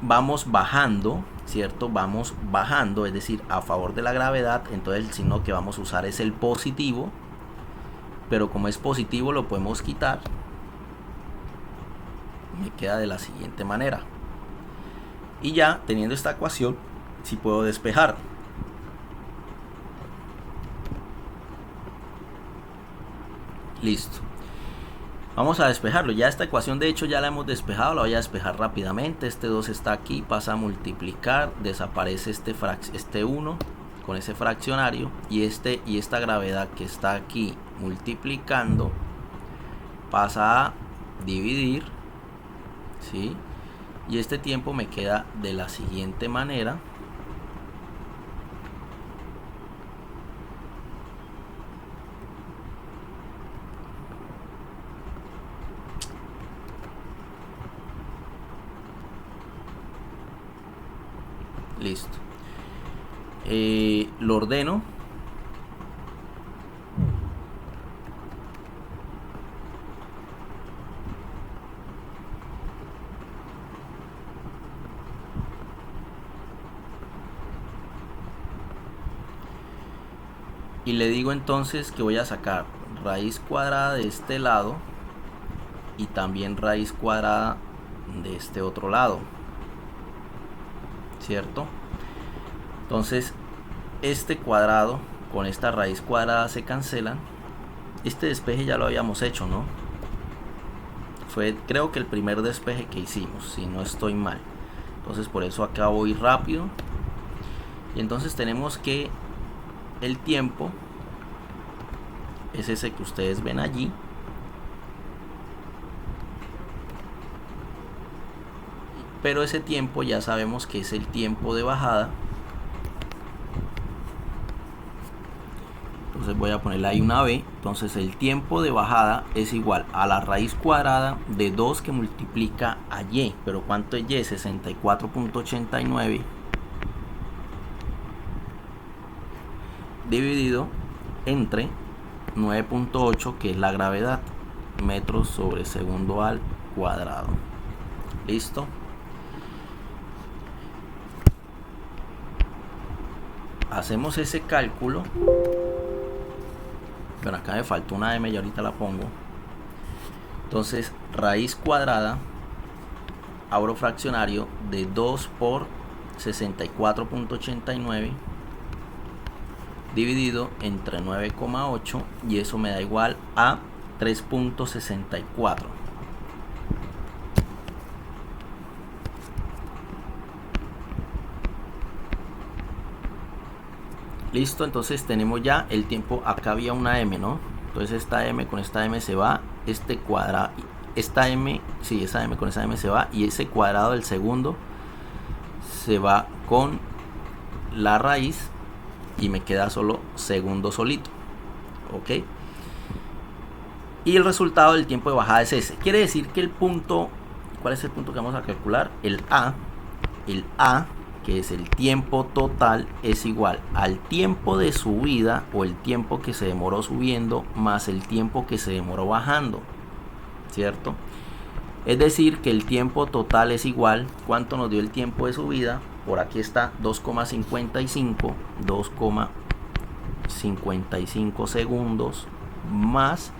vamos bajando, ¿cierto? Vamos bajando, es decir, a favor de la gravedad, entonces el signo que vamos a usar es el positivo, pero como es positivo lo podemos quitar. Me queda de la siguiente manera. Y ya teniendo esta ecuación, sí puedo despejar. Listo. Vamos a despejarlo. Ya esta ecuación de hecho ya la hemos despejado. La voy a despejar rápidamente. Este 2 está aquí. Pasa a multiplicar. Desaparece este 1 con ese fraccionario, y esta gravedad que está aquí multiplicando pasa a dividir, ¿sí? Y este tiempo me queda de la siguiente manera. Listo. Lo ordeno. Y le digo entonces que voy a sacar raíz cuadrada de este lado y también raíz cuadrada de este otro lado, ¿cierto? Entonces este cuadrado con esta raíz cuadrada se cancelan. Este despeje ya lo habíamos hecho, ¿no? Fue, creo que el primer despeje que hicimos, si no estoy mal. Entonces por eso acá voy rápido. Y entonces tenemos que el tiempo es ese que ustedes ven allí. Pero ese tiempo ya sabemos que es el tiempo de bajada. Entonces voy a ponerle ahí una B. Entonces el tiempo de bajada es igual a la raíz cuadrada de 2 que multiplica a Y. Pero ¿cuánto es Y? 64.89 dividido entre 9.8, que es la gravedad, metros sobre segundo al cuadrado. ¿Listo? Hacemos ese cálculo. Pero acá me faltó una M y ahorita la pongo. Entonces raíz cuadrada, abro fraccionario, de 2 por 64.89 dividido entre 9,8, y eso me da igual a 3.64. Listo, entonces tenemos ya el tiempo. Acá había una M, ¿no? Entonces esta M con esta M se va, este cuadrado, esta M, sí, esa M con esa M se va, y ese cuadrado del segundo se va con la raíz y me queda solo segundo solito. Ok, y el resultado del tiempo de bajada es ese. Quiere decir que el punto, ¿cuál es el punto que vamos a calcular? El A, que es el tiempo total, es igual al tiempo de subida, o el tiempo que se demoró subiendo, más el tiempo que se demoró bajando, ¿cierto? Es decir, que el tiempo total es igual, ¿cuánto nos dio el tiempo de subida? Por aquí está 2,55 segundos, más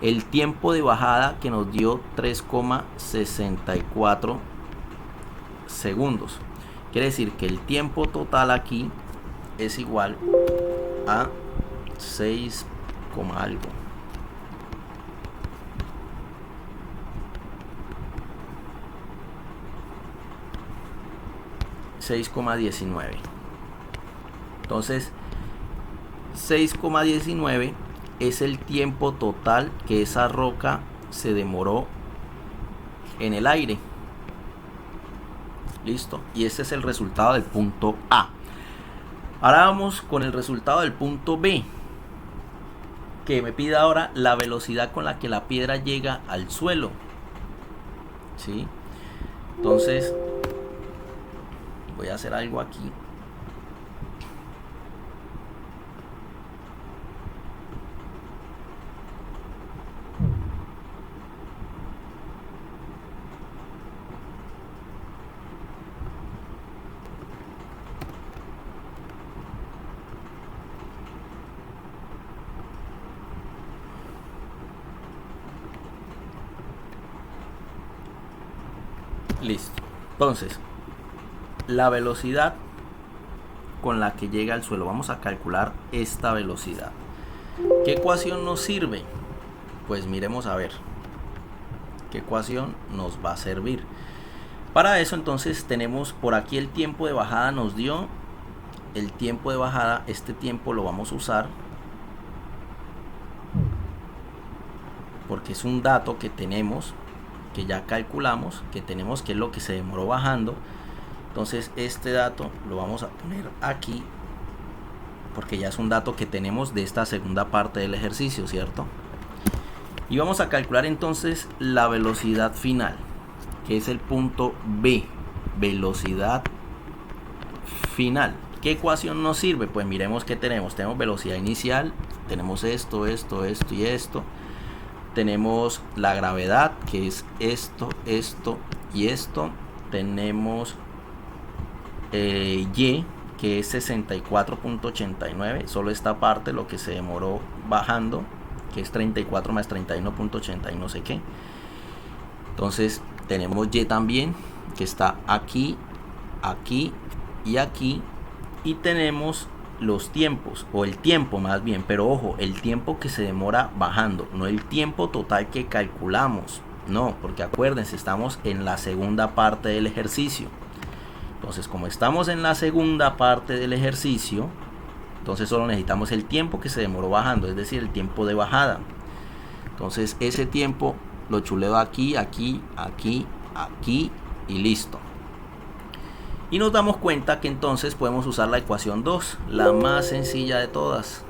el tiempo de bajada que nos dio 3,64 segundos. Quiere decir que el tiempo total aquí es igual a 6, algo. $6,19. Entonces 6,19 es el tiempo total que esa roca se demoró en el aire. Listo, y ese es el resultado del punto A. Ahora vamos con el resultado del punto B, que me pide ahora la velocidad con la que la piedra llega al suelo, ¿sí? Entonces voy a hacer algo aquí. Listo. Entonces, la velocidad con la que llega al suelo, vamos a calcular esta velocidad. ¿Qué ecuación nos sirve? Pues miremos a ver qué ecuación nos va a servir. Para eso entonces tenemos por aquí el tiempo de bajada, nos dio el tiempo de bajada, este tiempo lo vamos a usar porque es un dato que tenemos, que ya calculamos, que tenemos, que es lo que se demoró bajando. Entonces este dato lo vamos a poner aquí porque ya es un dato que tenemos de esta segunda parte del ejercicio, ¿cierto? Y vamos a calcular entonces la velocidad final, que es el punto B, velocidad final. ¿Qué ecuación nos sirve? Pues miremos qué tenemos. Tenemos velocidad inicial, tenemos esto y esto. Tenemos la gravedad, que es esto y esto. Tenemos Y, que es 64.89, solo esta parte, lo que se demoró bajando, que es 34 más 31.80 y no sé qué. Entonces tenemos Y también, que está aquí, aquí y aquí. Y tenemos los tiempos, o el tiempo más bien, pero ojo, el tiempo que se demora bajando, no el tiempo total que calculamos, no, porque acuérdense, estamos en la segunda parte del ejercicio. Entonces, como estamos en la segunda parte del ejercicio, entonces solo necesitamos el tiempo que se demoró bajando, es decir, el tiempo de bajada. Entonces ese tiempo lo chuleo aquí, aquí, aquí, aquí y listo. Y nos damos cuenta que entonces podemos usar la ecuación 2, la más sencilla de todas.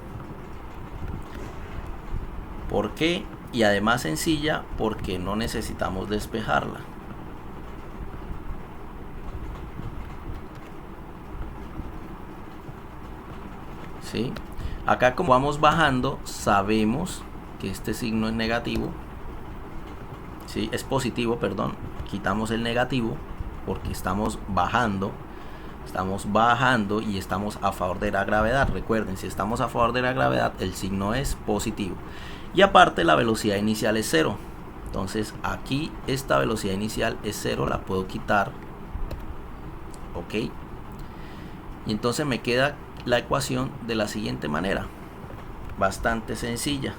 ¿Por qué? Y además sencilla porque no necesitamos despejarla. ¿Sí? Acá, como vamos bajando, sabemos que este signo es negativo. ¿Sí? Es positivo, perdón. Quitamos el negativo porque estamos bajando y estamos a favor de la gravedad. Recuerden, si estamos a favor de la gravedad, el signo es positivo. Y aparte, la velocidad inicial es 0. Entonces aquí esta velocidad inicial es 0, la puedo quitar. Ok. Y entonces me queda la ecuación de la siguiente manera, bastante sencilla.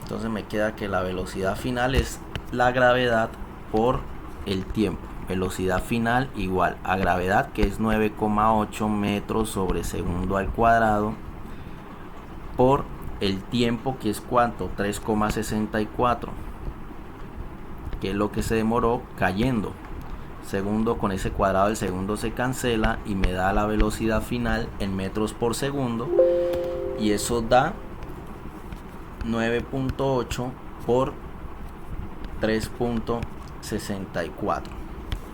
Entonces me queda que la velocidad final es la gravedad por el tiempo. Velocidad final igual a gravedad, que es 9,8 metros sobre segundo al cuadrado, por el tiempo, que es ¿cuánto? 3,64, que es lo que se demoró cayendo. Segundo, con ese cuadrado el segundo se cancela y me da la velocidad final en metros por segundo, y eso da 9.8 por 3.64,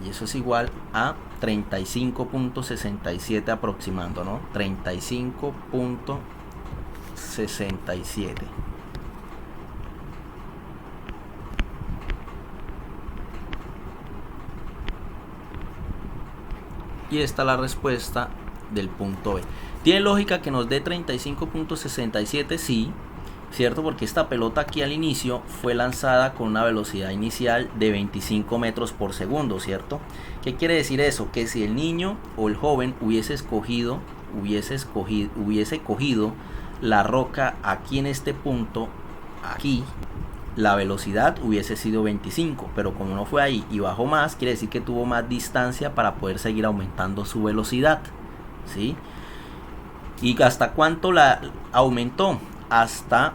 y eso es igual a 35.67 aproximando, ¿no? 35.67. Y esta es la respuesta del punto B. ¿Tiene lógica que nos dé 35.67? Sí, ¿cierto? Porque esta pelota aquí al inicio fue lanzada con una velocidad inicial de 25 metros por segundo, ¿cierto? ¿Qué quiere decir eso? Que si el niño o el joven hubiese cogido la roca aquí en este punto, aquí, la velocidad hubiese sido 25, pero como no fue ahí y bajó más, quiere decir que tuvo más distancia para poder seguir aumentando su velocidad, ¿sí? ¿Y hasta cuánto la aumentó? Hasta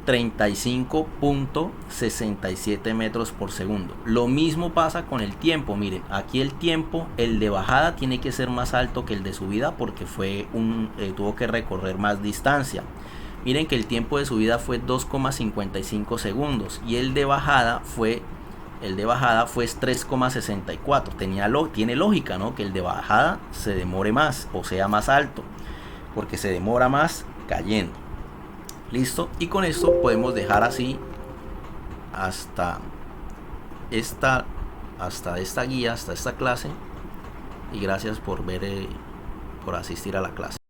35.67 metros por segundo. Lo mismo pasa con el tiempo. Miren, aquí el tiempo, el de bajada tiene que ser más alto que el de subida porque tuvo que recorrer más distancia. Miren que el tiempo de subida fue 2,55 segundos y el de bajada fue 3,64. Tiene lógica, ¿no? Que el de bajada se demore más o sea más alto, porque se demora más cayendo. Listo, y con esto podemos dejar así hasta esta guía, hasta esta clase, y gracias por asistir a la clase.